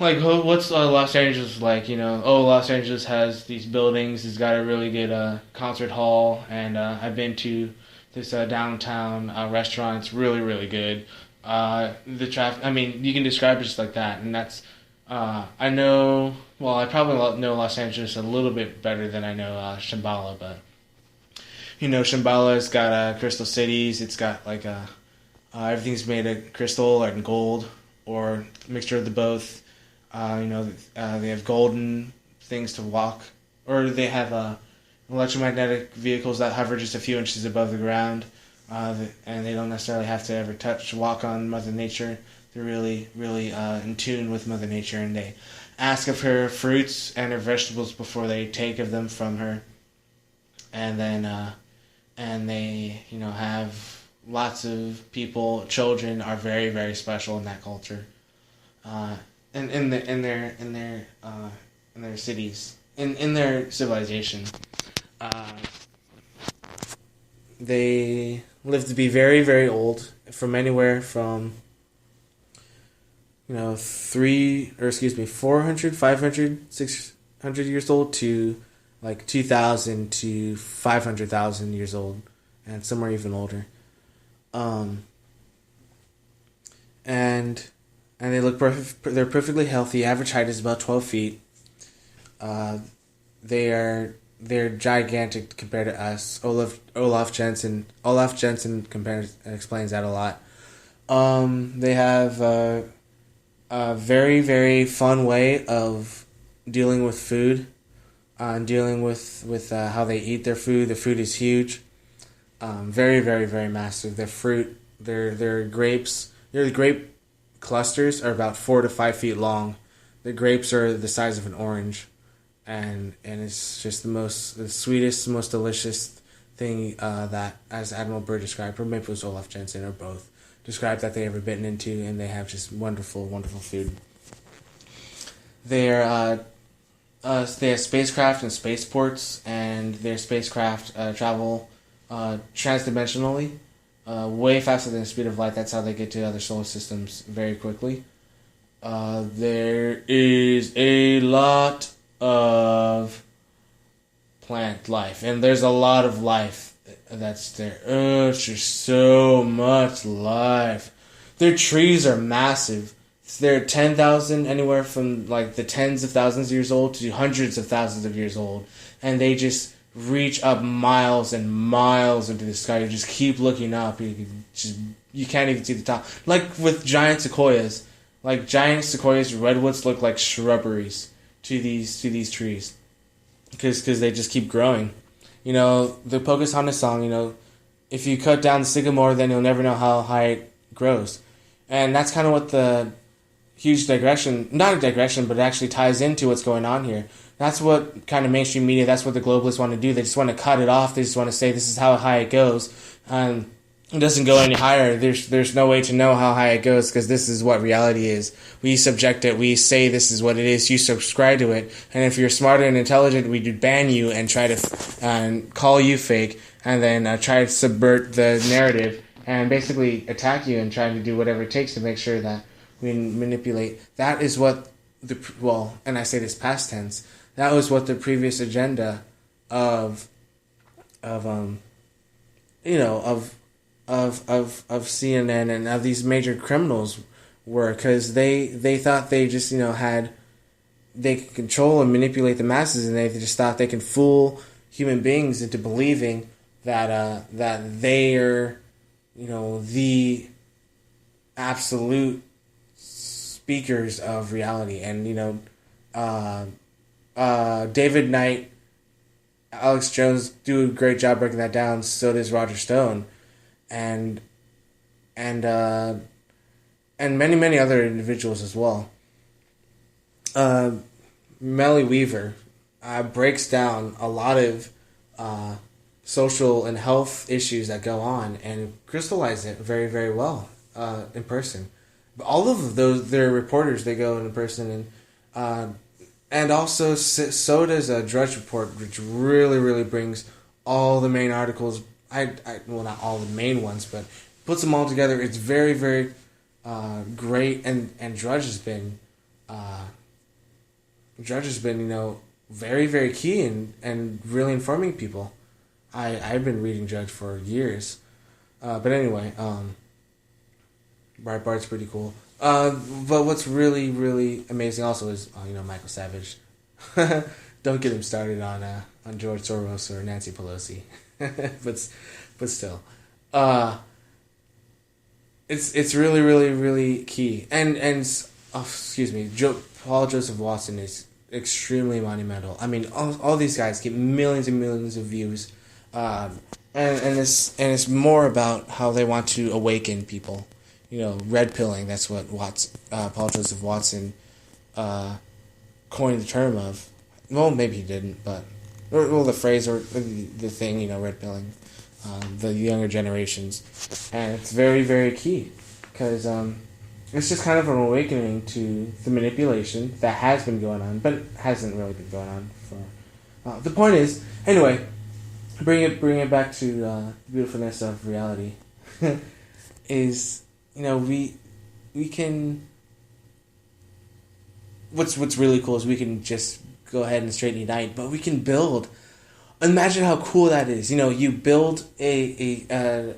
Like, what's Los Angeles like? You know, Los Angeles has these buildings. It's got a really good concert hall, and I've been to this downtown restaurant. It's really, really good. The traffic. I mean, you can describe it just like that, and that's. I know. Well, I probably know Los Angeles a little bit better than I know Shambhala, but Shambhala's got crystal cities. It's got like everything's made of crystal and gold, or a mixture of the both. They have golden things to walk, or they have electromagnetic vehicles that hover just a few inches above the ground, and they don't necessarily have to ever walk on Mother Nature. They're really, really in tune with Mother Nature, and they ask of her fruits and her vegetables before they take of them from her, and then and they have lots of people. Children are very, very special in that culture. In their cities, in their civilization, they live to be very, very old, from anywhere from 400, 500, 600 years old to like 2,000 to 500,000 years old, and somewhere even older. And they look they're perfectly healthy. Average height is about 12 feet. They're gigantic compared to us. Olaf Jensen explains that a lot. They have a very, very fun way of dealing with food, dealing with how they eat their food. The food is huge, very, very, very massive. Their fruit, their grapes, their grape clusters are about 4 to 5 feet long. The grapes are the size of an orange, and it's just the sweetest, most delicious thing that, as Admiral Byrd described, or maybe it was Olaf Jensen, or both, described that they ever bitten into, and they have just wonderful, wonderful food. They have spacecraft and spaceports, and their spacecraft travel transdimensionally. Way faster than the speed of light. That's how they get to other solar systems very quickly. There is a lot of plant life, and there's a lot of life that's there. Oh, it's just so much life. Their trees are massive. They're 10,000, anywhere from like the tens of thousands of years old to hundreds of thousands of years old, and they just reach up miles and miles into the sky. You just keep looking up. You can't even see the top. Like with giant sequoias, redwoods look like shrubberies to these trees, because they just keep growing. The Pocahontas song. If you cut down the sycamore, then you'll never know how high it grows, and that's kind of what the huge digression, not a digression, but it actually ties into what's going on here. That's what kind of mainstream media, that's what the globalists want to do. They just want to cut it off. They just want to say this is how high it goes. And it doesn't go any higher. There's no way to know how high it goes, because this is what reality is. We subject it. We say this is what it is. You subscribe to it. And if you're smarter and intelligent, we would ban you and try to call you fake, and then try to subvert the narrative and basically attack you and try to do whatever it takes to make sure that we manipulate. That is what and I say this past tense, that was what the previous agenda of CNN and of these major criminals were, because they thought they just they could control and manipulate the masses, and they just thought they can fool human beings into believing that they are the absolute speakers of reality. And David Knight, Alex Jones do a great job breaking that down. So does Roger Stone, and many, many other individuals as well. Melly Weaver breaks down a lot of social and health issues that go on and crystallize it very, very well in person. But all of those, they're reporters. They go in person, and also so does a Drudge Report, which really, really brings all the main articles. Well, not all the main ones, but puts them all together. It's very, very great, and Drudge has been Drudge has been, very, very key and really informing people. I've been reading Drudge for years. But anyway, Breitbart's pretty cool. But what's really, really amazing also is, Michael Savage. Don't get him started on George Soros or Nancy Pelosi. but still. It's really, really, really key. And excuse me, Paul Joseph Watson is extremely monumental. I mean, all these guys get millions and millions of views, and it's more about how they want to awaken people. Red pilling. That's what Paul Joseph Watson coined the term of. Well, maybe he didn't, but the phrase or the thing. Red pilling, the younger generations, and it's very, very key because it's just kind of an awakening to the manipulation that has been going on, but hasn't really been going on for. The point is, anyway, bring it back to the beautifulness of reality. Is we can. What's really cool is we can just go ahead and straight unite, but we can build. Imagine how cool that is. You build a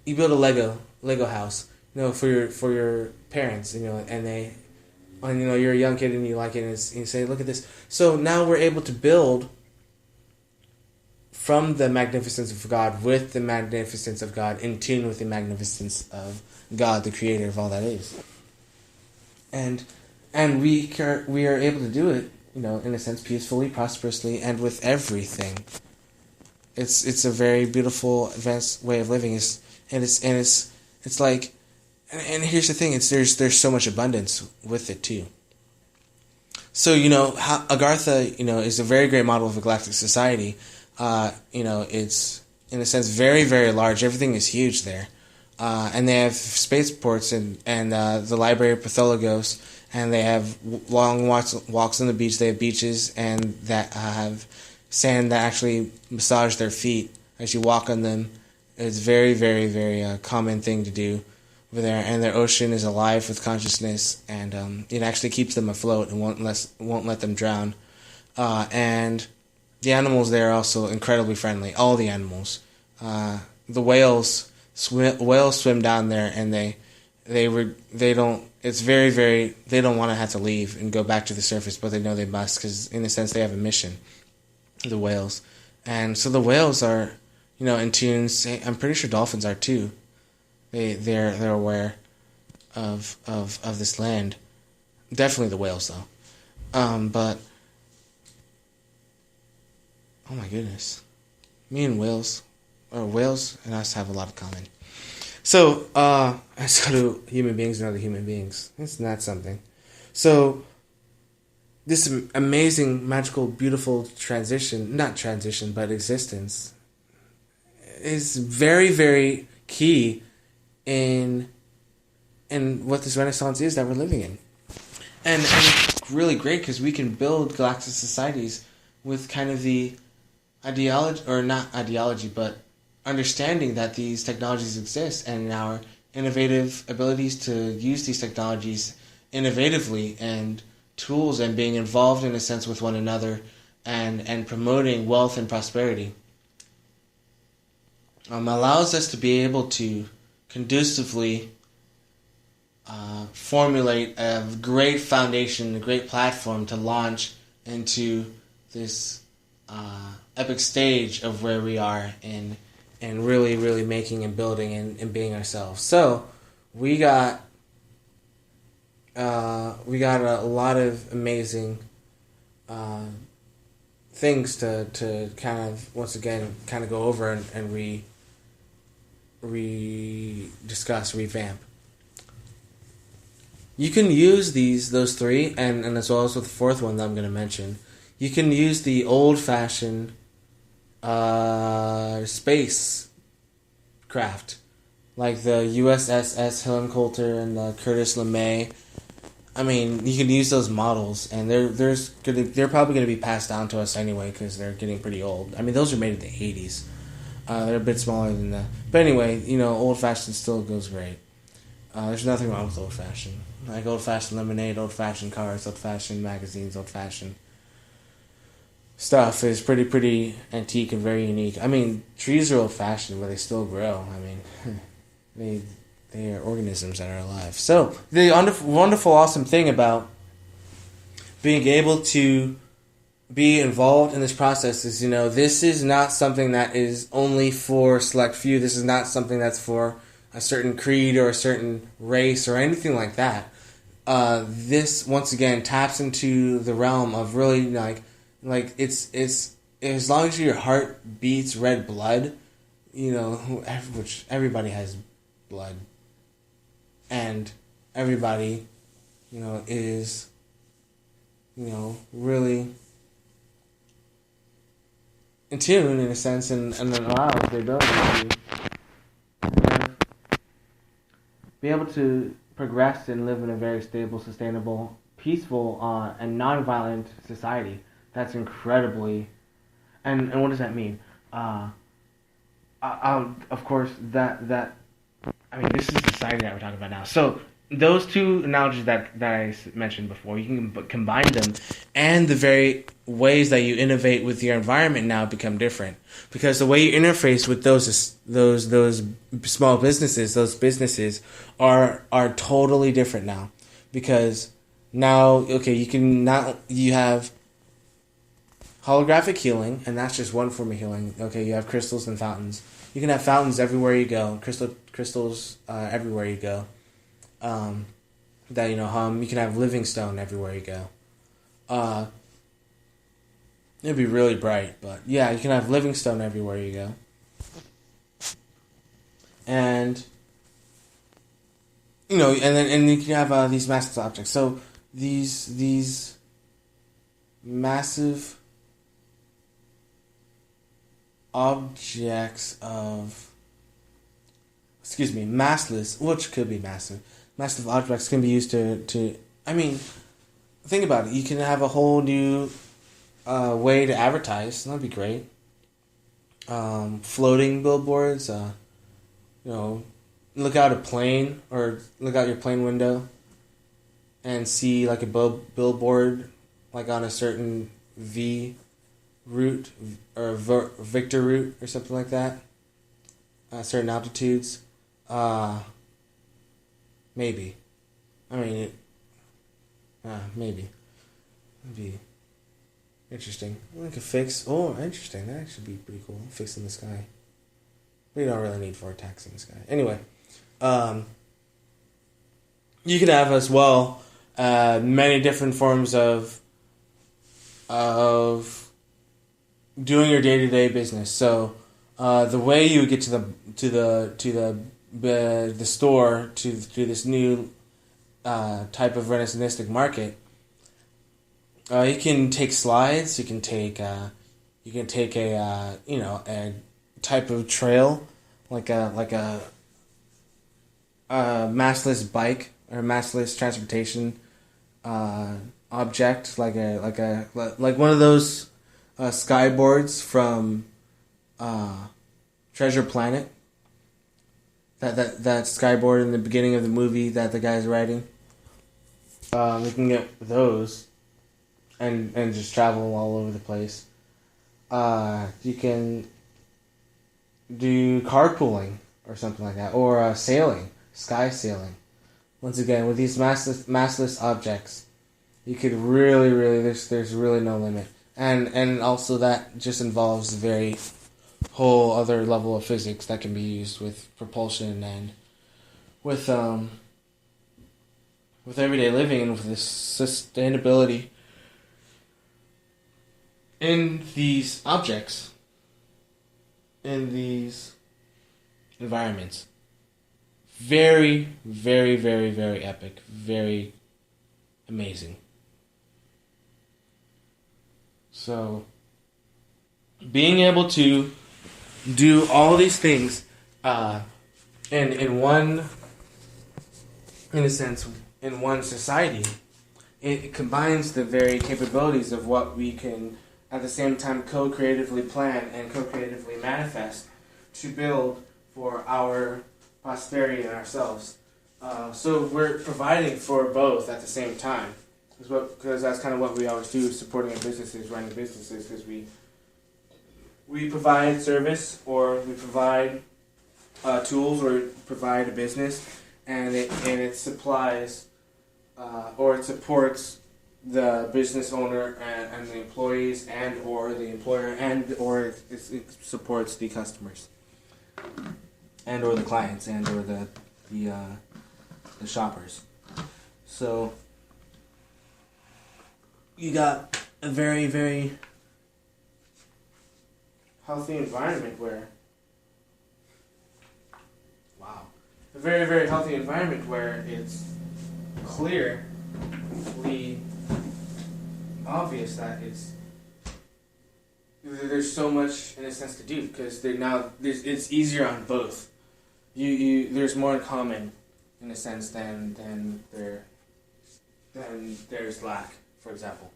Lego house. For your parents. And you're a young kid and you like it, and you say, look at this. So now we're able to build from the magnificence of God with the magnificence of God, in tune with the magnificence of God, the creator of all that is. And we are able to do it, in a sense, peacefully, prosperously, and with everything. It's a very beautiful, advanced way of living. It's like, and here's the thing: there's so much abundance with it too. So how Agartha, is a very great model of a galactic society. It's in a sense very, very large. Everything is huge there, and they have spaceports and the Library of Pathologos, and they have long walks on the beach. They have beaches and that have sand that actually massage their feet as you walk on them. It's very, very, very common thing to do over there, and their ocean is alive with consciousness, and it actually keeps them afloat and won't let them drown. And the animals there are also incredibly friendly. All the animals, the whales swim down there, and they don't. It's very, very. They don't want to have to leave and go back to the surface, but they know they must because, in a sense, they have a mission. The whales, and so the whales are, in tune. I'm pretty sure dolphins are too. They're aware of this land. Definitely the whales though. But oh my goodness, me and whales and us have a lot in common. So so do human beings and other human beings. Isn't that something? So this amazing, magical, beautiful not transition, but existence is very, very key in what this Renaissance is that we're living in. And it's really great because we can build galactic societies with kind of the ideology, or not ideology, but understanding that these technologies exist and our innovative abilities to use these technologies innovatively and tools and being involved in a sense with one another and promoting wealth and prosperity allows us to be able to conducively formulate a great foundation, a great platform to launch into this epic stage of where we are in really, really making and building and being ourselves. So we got a lot of amazing things to kind of once again kind of go over and discuss, revamp. You can use those three, and as well as with the fourth one that I'm going to mention. You can use the old-fashioned space craft, like the USS Helen Coulter and the Curtis LeMay. I mean, you can use those models, and they're probably going to be passed down to us anyway because they're getting pretty old. I mean, those are made in the 80s. They're a bit smaller than that. But anyway, old-fashioned still goes great. There's nothing wrong with old fashioned. Like old fashioned lemonade, old fashioned cars, old fashioned magazines, old fashioned stuff is pretty antique and very unique. I mean, trees are old fashioned, but they still grow. I mean, they are organisms that are alive. So the wonderful, awesome thing about being able to be involved in this process is, this is not something that is only for select few. This is not something that's for a certain creed or a certain race or anything like that. This once again taps into the realm of really like it's as long as your heart beats red blood, which everybody has blood, and everybody, is, really in tune in a sense, and allows the ability to be able to progress and live in a very stable, sustainable, peaceful, and non-violent society. That's incredibly, and what does that mean? Of course, this is the society that we're talking about now. So those two analogies that I mentioned before, you can combine them, and the very ways that you innovate with your environment now become different, because the way you interface with those small businesses, those businesses are totally different now, because now you have holographic healing, and that's just one form of healing. Okay, you have crystals and fountains. You can have fountains everywhere you go, crystals everywhere you go. You can have living stone everywhere you go. It'd be really bright, but yeah, you can have living stone everywhere you go. And and you can have these massive objects. So these massive objects massless, which could be massive objects can be used to think about it. You can have a whole new way to advertise. That'd be great. Floating billboards, look out a plane, or look out your plane window and see like a billboard like on a certain V route or Victor route or something like that, certain altitudes. Maybe. Maybe. It'd be interesting. Like a fix. Oh, interesting. That should be pretty cool. Fix in the sky. We don't really need vortex in the sky. Anyway, you can have as well many different forms of doing your day-to-day business. So the way you get to the store to this new type of Renaissanistic market, you can take slides. You can take a type of trail, like a massless bike or massless transportation object, like one of those skyboards from Treasure Planet. That skyboard in the beginning of the movie that the guy's riding. You can get those and just travel all over the place. You can do carpooling or something like that, or sailing, sky sailing. Once again, with these massless objects, you could really there's really no limit, and also that just involves a very whole other level of physics that can be used with propulsion and with everyday living and with this sustainability in these objects, in these environments. Very, very, very, very epic. Very amazing. So, being able to do all these things in one society, it combines the very capabilities of what we can at the same time co-creatively plan and co-creatively manifest to build for our prosperity and ourselves. So we're providing for both at the same time, because that's kind of what we always do, supporting our businesses, running businesses, because we provide service, or we provide tools, or provide a business, and it supplies or it supports the business owner and the employees, and or the employer, and or it supports the customers, and or the clients, and or the shoppers. So you got a very, very healthy environment where a very, very healthy environment where it's clearly obvious that there's so much in a sense to do, because it's easier on both. There's more in common in a sense than there's lack, for example.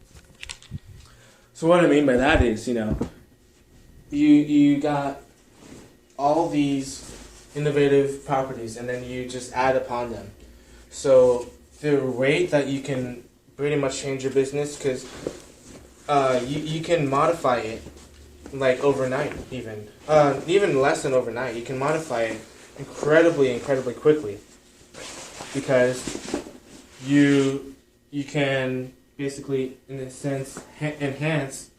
So what I mean by that is, you got all these innovative properties, and then you just add upon them. So the rate that you can pretty much change your business, because you can modify it like overnight, even less than overnight. You can modify it incredibly quickly, because you can basically, in a sense, enhance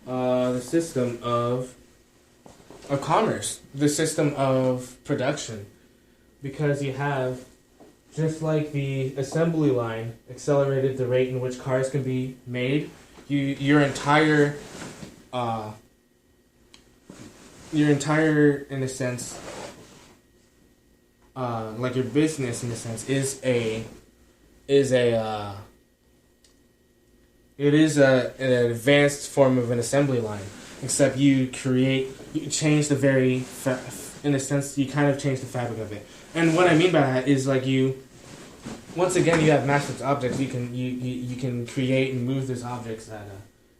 the system of commerce, the system of production, because you have, just like the assembly line accelerated the rate in which cars can be made, your entire in a sense, like your business in a sense is an advanced form of an assembly line, except you change the very, in a sense, you kind of change the fabric of it. And what I mean by that is, like, once again, you have mass objects. You can create and move those objects at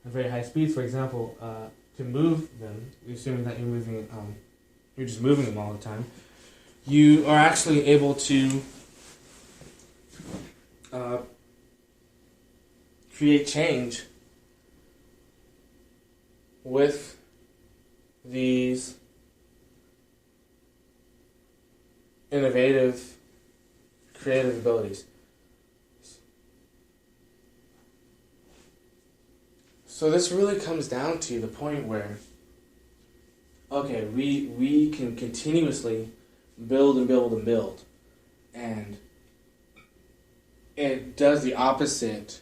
a very high speeds. For example, to move them, assuming that you're just moving them all the time, you are actually able to create change with these innovative, creative abilities. So this really comes down to the point where, okay, we can continuously build and build and build, and it does the opposite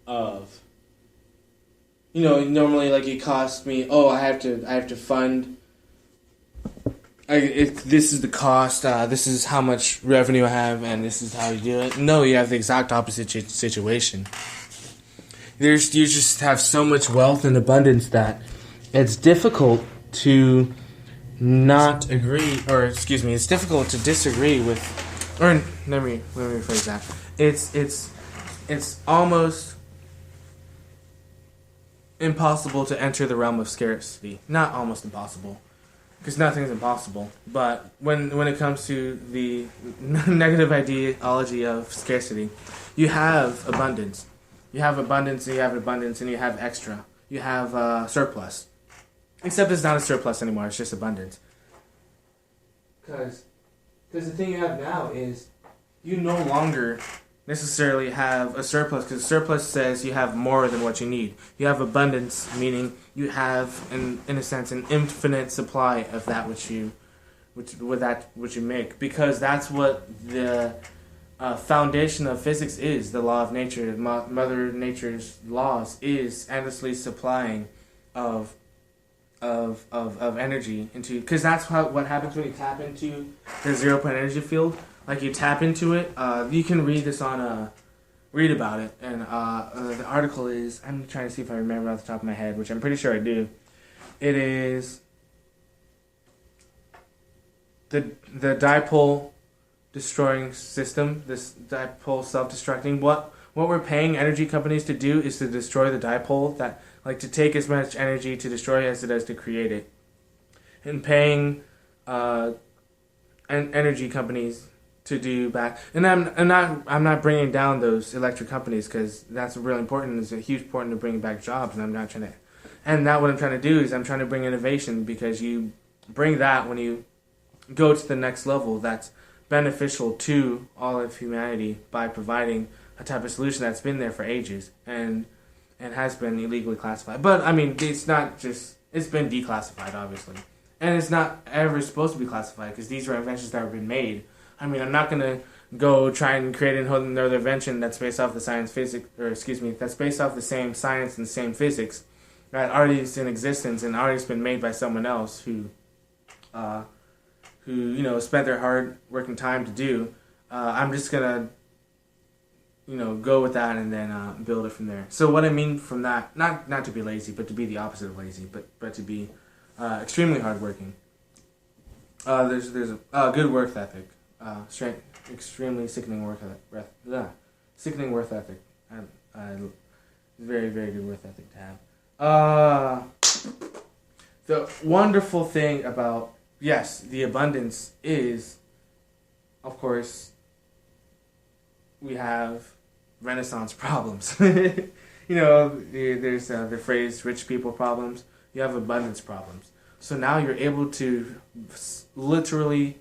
of, normally, like, it costs me, I have to fund, this is the cost, this is how much revenue I have, and this is how you do it. No, you have the exact opposite situation. You just have so much wealth and abundance that it's difficult to not agree, it's difficult to disagree with, or let me rephrase that. It's almost impossible to enter the realm of scarcity. Not almost impossible, because nothing's impossible. But when it comes to the negative ideology of scarcity, you have abundance. You have abundance, and you have abundance, and you have extra. You have surplus. Except it's not a surplus anymore, it's just abundance. Because the thing you have now is you no longer necessarily have a surplus, because surplus says you have more than what you need. You have abundance, meaning you have, in a sense, an infinite supply of that which you make, because that's what the foundation of physics is. The law of nature, Mother Nature's laws, is endlessly supplying of energy into, because that's what happens when you tap into the 0-point energy field. Like, you tap into it. You can read this read about it, and the article is, I'm trying to see if I remember off the top of my head, which I'm pretty sure I do. It is the dipole destroying system, this dipole self-destructing. What we're paying energy companies to do is to destroy the dipole, that, like, to take as much energy to destroy as it does to create it. And paying energy companies to do back. And I'm not bringing down those electric companies because that's really important. It's a huge important to bring back jobs, and I'm not trying to. And now what I'm trying to do is I'm trying to bring innovation because you bring that when you go to the next level. That's beneficial to all of humanity by providing a type of solution that's been there for ages and has been illegally classified. But I mean, it's not just, it's been declassified, obviously. And it's not ever supposed to be classified because these are inventions that have been made. I mean, I'm not going to go try and create another invention that's based off the that's based off the same science and the same physics that already is in existence and already has been made by someone else who spent their hard working time to do. I'm just going to go with that and then build it from there. So what I mean from that, not to be lazy, but to be the opposite of lazy, but to be extremely hardworking. There's a good work ethic, extremely sickening work ethic. Very, very good work ethic to have. The wonderful thing about the abundance is, of course, we have Renaissance problems. There's the phrase "rich people problems." You have abundance problems. So now you're able to literally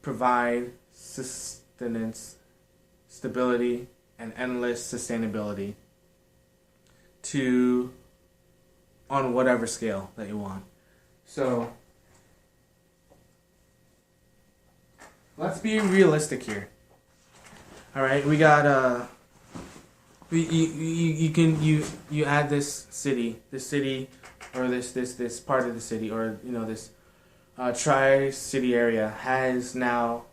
provide sustenance, stability, and endless sustainability on whatever scale that you want. So let's be realistic here. All right, we got you add this city, or this part of the city, or this tri-city area has now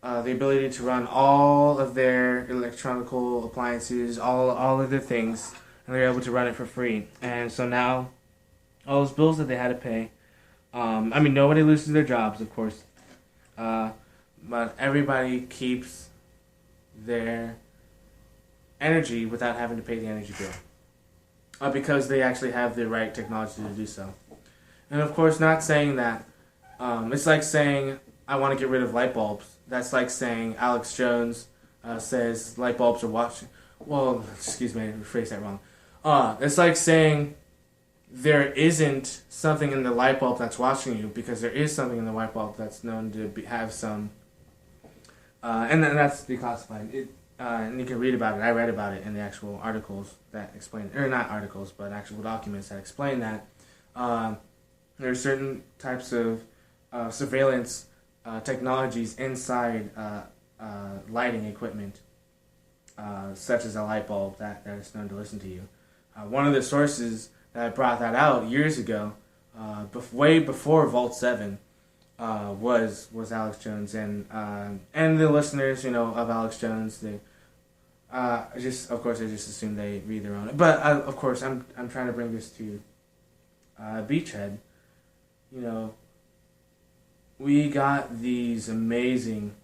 the ability to run all of their electronical appliances, all of their things, and they're able to run it for free. And so now all those bills that they had to pay, nobody loses their jobs, of course, but everybody keeps their energy without having to pay the energy bill, because they actually have the right technology to do so. And of course, not saying that it's like saying I want to get rid of light bulbs. That's like saying Alex Jones says light bulbs are watching. Well, excuse me, I rephrased that wrong. It's like saying there isn't something in the light bulb that's watching you, because there is something in the light bulb that's known to have some. And then that's declassified. And you can read about it. I read about it in the actual articles that explain, or not articles, but actual documents that explain that there are certain types of surveillance technologies inside lighting equipment, such as a light bulb that is known to listen to you. One of the sources that brought that out years ago, way before Vault 7, was Alex Jones, and the listeners, of Alex Jones, they I just assume they read their own. But of course, I'm trying to bring this to Beachhead. We got these amazing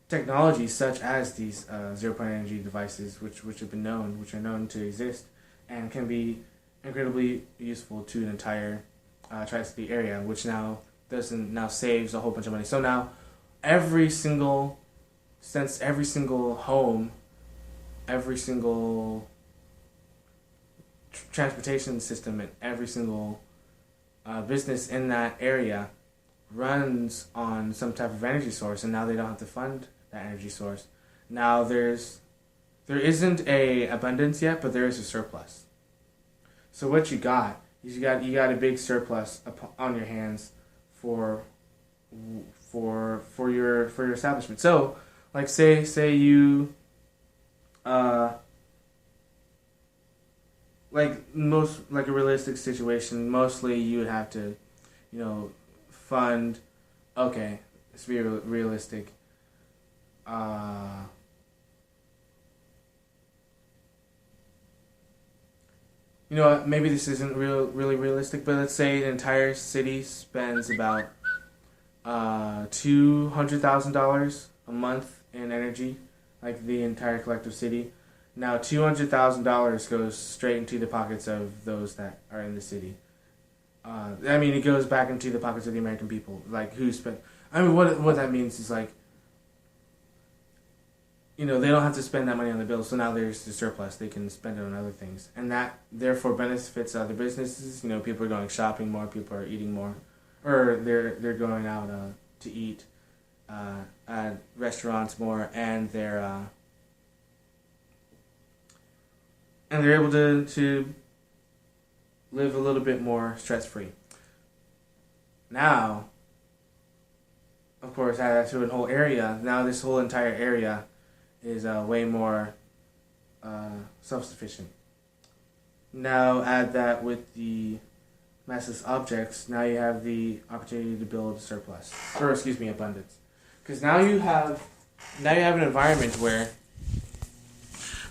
technologies such as these zero-point energy devices, which are known to exist, and can be incredibly useful to an entire Tri-City area, which now saves a whole bunch of money. So now every single home, every single transportation system, and every single business in that area runs on some type of energy source, and now they don't have to fund that energy source. Now there isn't a abundance yet, but there is a surplus. So what you got a big surplus on your hands for your establishment. So, like say you like a realistic situation, mostly you would have to fund. Okay, let's be realistic. Maybe this isn't really realistic, but let's say an entire city spends about $200,000 a month in energy, like the entire collective city. Now, $200,000 goes straight into the pockets of those that are in the city. It goes back into the pockets of the American people, like who spent. I mean, what that means is like, they don't have to spend that money on the bill, so now there's the surplus. They can spend it on other things, and that therefore benefits other businesses. People are going shopping more, people are eating more, or they're going out to eat at restaurants more, and they're able to live a little bit more stress free. Now, of course, add that to an whole area. Now this whole entire area is way more self-sufficient. Now add that with the massless objects. Now you have the opportunity to build surplus, or abundance. Because now you have an environment where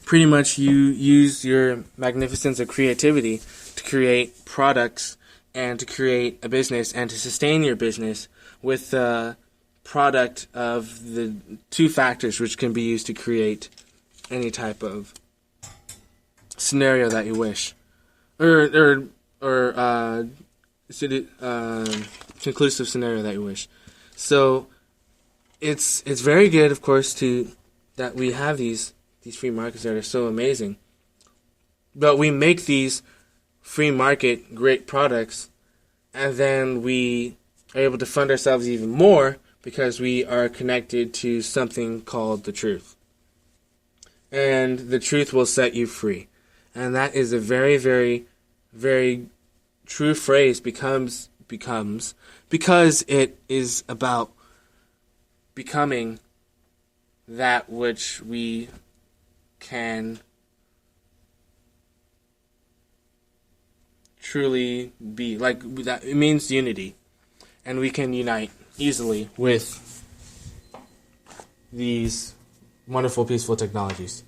pretty much you use your magnificence of creativity to create products and to create a business and to sustain your business with the product of the two factors which can be used to create any type of scenario that you wish, or conclusive scenario that you wish. So it's very good, of course, that we have these free markets that are so amazing, but we make these free market great products, and then we are able to fund ourselves even more because we are connected to something called the truth. And the truth will set you free. And that is a very, very, very true phrase because it is about becoming that which we can truly be. Like, that, it means unity. And we can unite easily with these wonderful, peaceful technologies.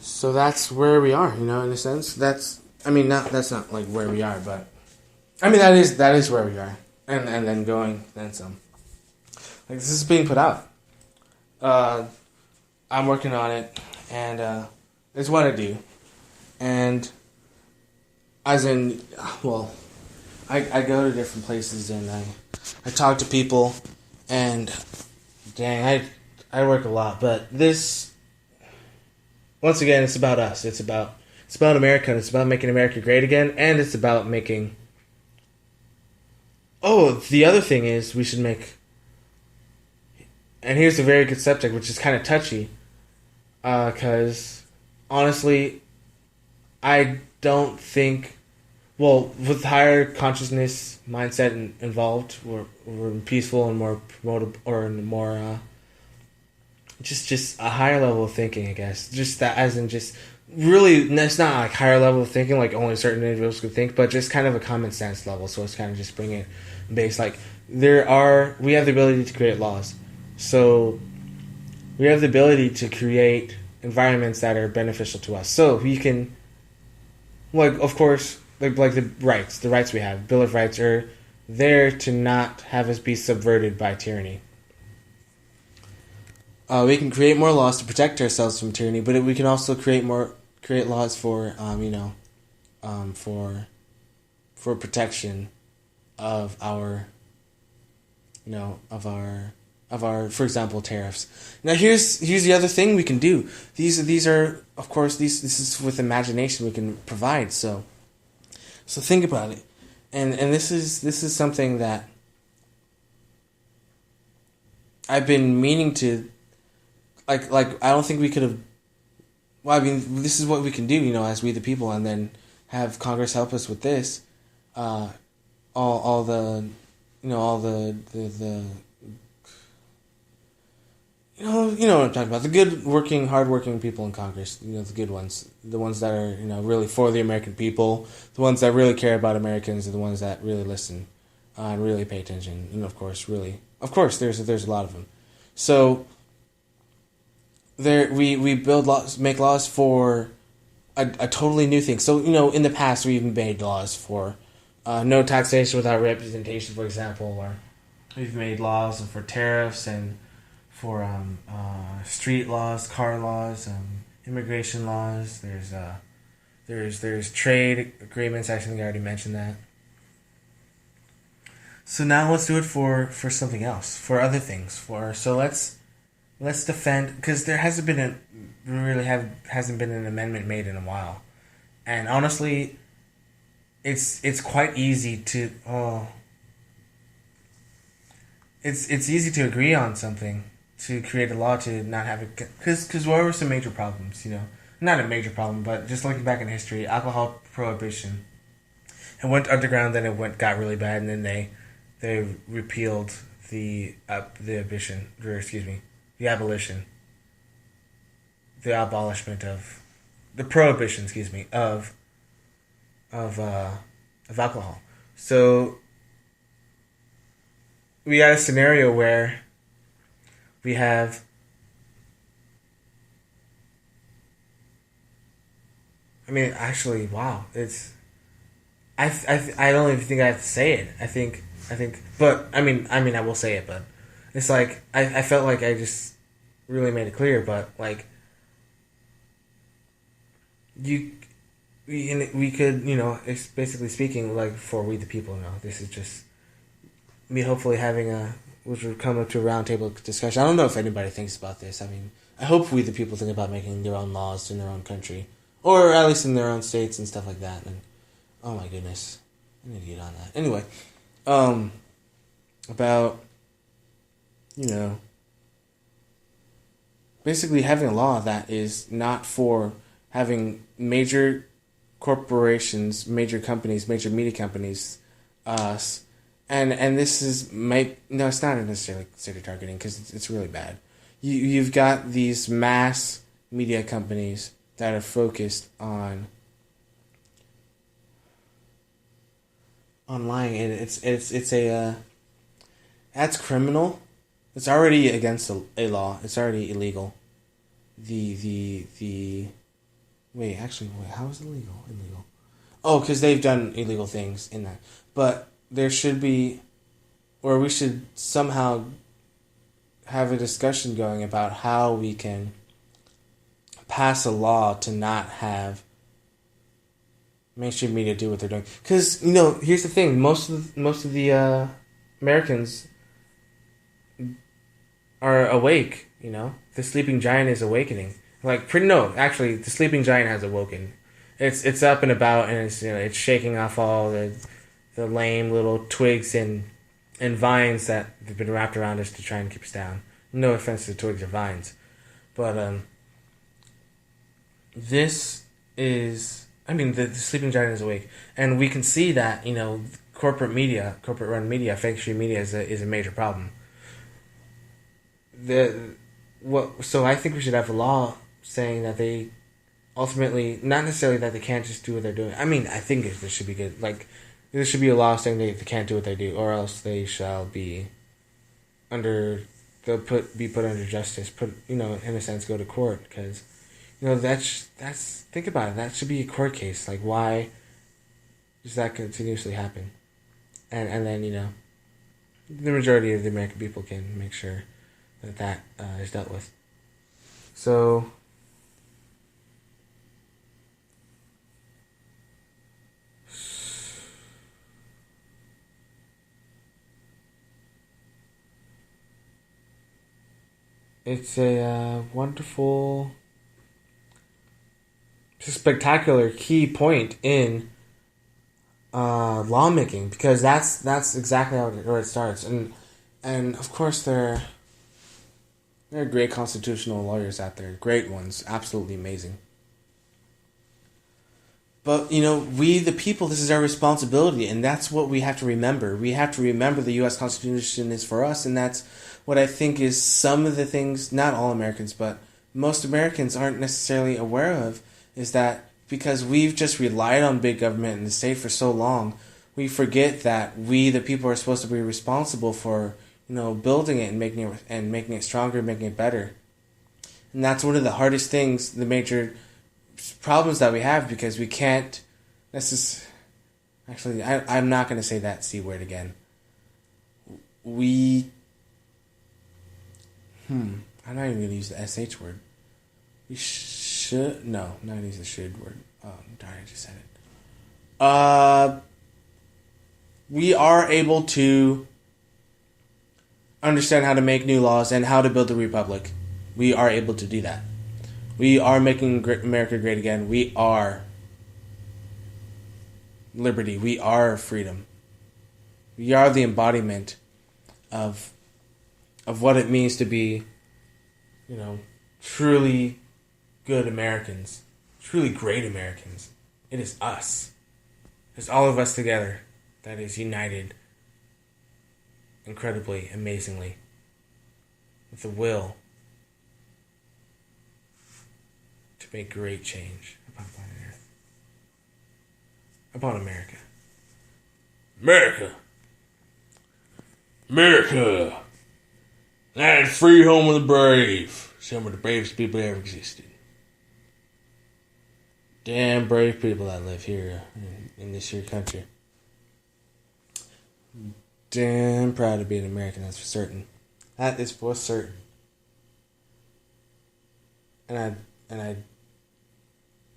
So that's where we are, in a sense. That's not like where we are, but that is where we are. And then going, then some. Like, this is being put out. I'm working on it, and it's what I do. And as in, well, I go to different places and I talk to people, and dang, I work a lot, but this, once again, it's about us. It's about America, and it's about making America great again, and it's about making. Oh, the other thing is we should make. And here's a very good subject, which is kind of touchy, because honestly, I don't think. Well, with higher consciousness mindset involved, we're peaceful and more promoted, or more, just a higher level of thinking, I guess. Just that, as in just really, it's not like higher level of thinking like only certain individuals could think, but just kind of a common sense level. So it's kind of just bringing it base. Like we have the ability to create laws, so we have the ability to create environments that are beneficial to us. So we can, like, of course. Like the rights we have, Bill of Rights, are there to not have us be subverted by tyranny. We can create more laws to protect ourselves from tyranny, but we can also create laws for for protection of our for example, tariffs. Now here's the other thing we can do. These are, of course, this is with imagination we can provide. So think about it, and this is something that I've been meaning to, like I don't think we could have. Well, this is what we can do, as we the people, and then have Congress help us with this. All the you know what I'm talking about. The good, hard-working people in Congress. The good ones. The ones that are, really for the American people. The ones that really care about Americans are the ones that really listen and really pay attention. And of course, there's a lot of them. So we build laws, make laws for a totally new thing. So in the past we've made laws for no taxation without representation, for example, or we've made laws for tariffs and for street laws, car laws, immigration laws. There's trade agreements. I think I already mentioned that. So now let's do it for something else, for other things. Let's defend, because there hasn't been an amendment made in a while, and honestly, it's quite easy to it's easy to agree on something, to create a law to not have it, because what were some major problems, not a major problem, but just looking back in history, alcohol prohibition. It went underground, then got really bad, and then they repealed the abolition, the abolishment of the prohibition, of alcohol. So we got a scenario where we have, I mean, actually, wow, I don't even think I have to say it. I think, but I mean, I will say it, but it's like I felt like I just really made it clear, but like we could, it's basically speaking, like, for we the people. Now this is just me hopefully having which would come up to a roundtable discussion. I don't know if anybody thinks about this. I mean, I hope we the people think about making their own laws in their own country, or at least in their own states and stuff like that. And oh my goodness, I need to get on that. Anyway, about, basically having a law that is not for having major corporations, major companies, major media companies, and this is no, it's not necessarily considered targeting, because it's really bad. You've got these mass media companies that are focused on lying, and that's criminal. It's already against a law. It's already illegal. Wait, how is it illegal? Illegal. Oh, because they've done illegal things in that. But there should be, or we should somehow have a discussion going about how we can pass a law to not have mainstream media do what they're doing. Because, here's the thing: most of the Americans are awake. The sleeping giant is awakening. Actually, the sleeping giant has awoken. It's up and about, and it's shaking off all the lame little twigs and vines that have been wrapped around us to try and keep us down. No offense to twigs or vines, but this is. I mean, the sleeping giant is awake, and we can see that corporate run media, fake stream media is a major problem. So I think we should have a law saying that they ultimately, not necessarily that they can't just do what they're doing. I mean, I think this should be good. Like, there should be a law saying they can't do what they do, or else they shall be they'll be put under justice. In a sense, go to court, because that's think about it. That should be a court case. Like, why does that continuously happen? And then the majority of the American people can make sure that is dealt with. So it's a wonderful, spectacular key point in lawmaking, because that's exactly where it starts, and of course there are great constitutional lawyers out there, great ones, absolutely amazing. But we the people, this is our responsibility, and that's what we have to remember. We have to remember the U.S. Constitution is for us, and that's what I think is some of the things not all Americans, but most Americans aren't necessarily aware of, is that because we've just relied on big government and the state for so long, we forget that we, the people, are supposed to be responsible for, building it and making it stronger, making it better. And that's one of the hardest things, the major problems that we have, because we can't actually, I'm not going to say that C word again. I'm not even going to use the SH word. We should, no, not use the should word. Oh, darn, I just said it. we are able to understand how to make new laws and how to build a republic. We are able to do that. We are making America great again. We are liberty. We are freedom. We are the embodiment of what it means to be, truly good Americans, truly great Americans. It is us. It's all of us together that is united incredibly, amazingly, with the will to make great change upon planet Earth, upon America. America! Land free home of the brave. Some of the bravest people ever existed. Damn brave people that live here in this here country. Damn proud to be an American, that's for certain. That is for certain. And I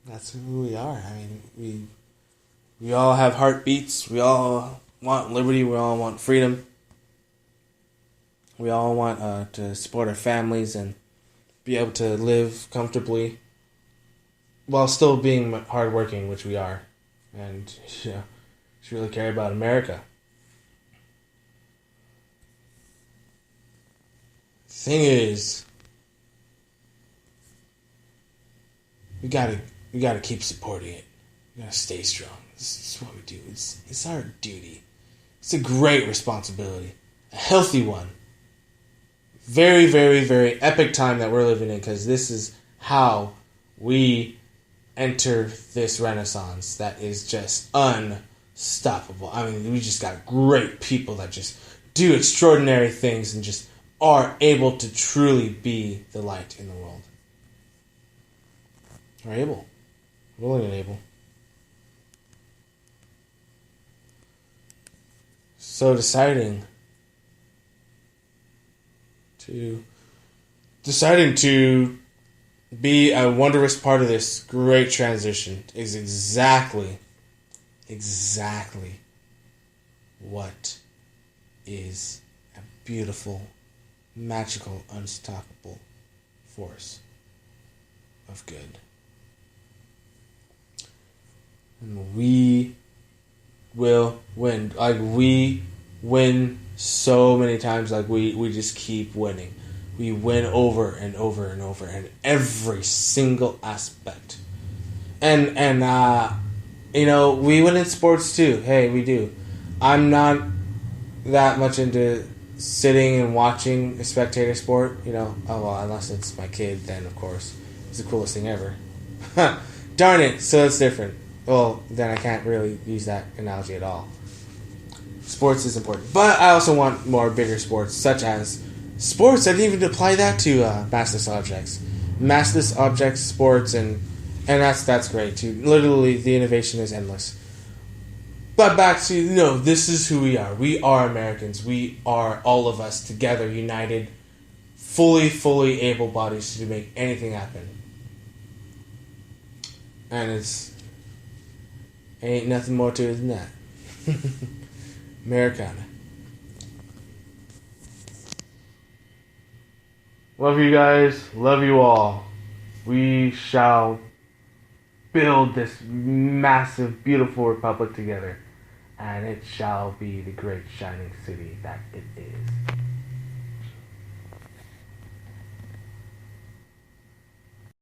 that's who we are. I mean, we all have heartbeats. We all want liberty. We all want freedom. We all want to support our families and be able to live comfortably while still being hardworking, which we are. And just really care about America. The thing is, we gotta keep supporting it. We gotta stay strong. This is what we do. It's our duty. It's a great responsibility, a healthy one. Very, very, very epic time that we're living in, because this is how we enter this renaissance that is just unstoppable. I mean, we just got great people that just do extraordinary things and just are able to truly be the light in the world. Are able. Willing and able. So deciding to be a wondrous part of this great transition is exactly what is a beautiful, magical, unstoppable force of good. And we will win. Like, we win so many times. Like, we just keep winning. We win over and over and over in every single aspect. And we win in sports too. Hey, we do. I'm not that much into sitting and watching a spectator sport, unless it's my kid, then of course it's the coolest thing ever. Darn it, so it's different. Well, then I can't really use that analogy at all. Sports is important. But I also want more bigger sports, such as sports. I didn't even apply that to massless objects. Massless objects, sports, and that's great too. Literally, the innovation is endless. But back to, this is who we are. We are Americans. We are all of us together, united, fully able bodies to make anything happen. And ain't nothing more to it than that. Americana. Love you guys. Love you all. We shall build this massive, beautiful republic together. And it shall be the great shining city that it is.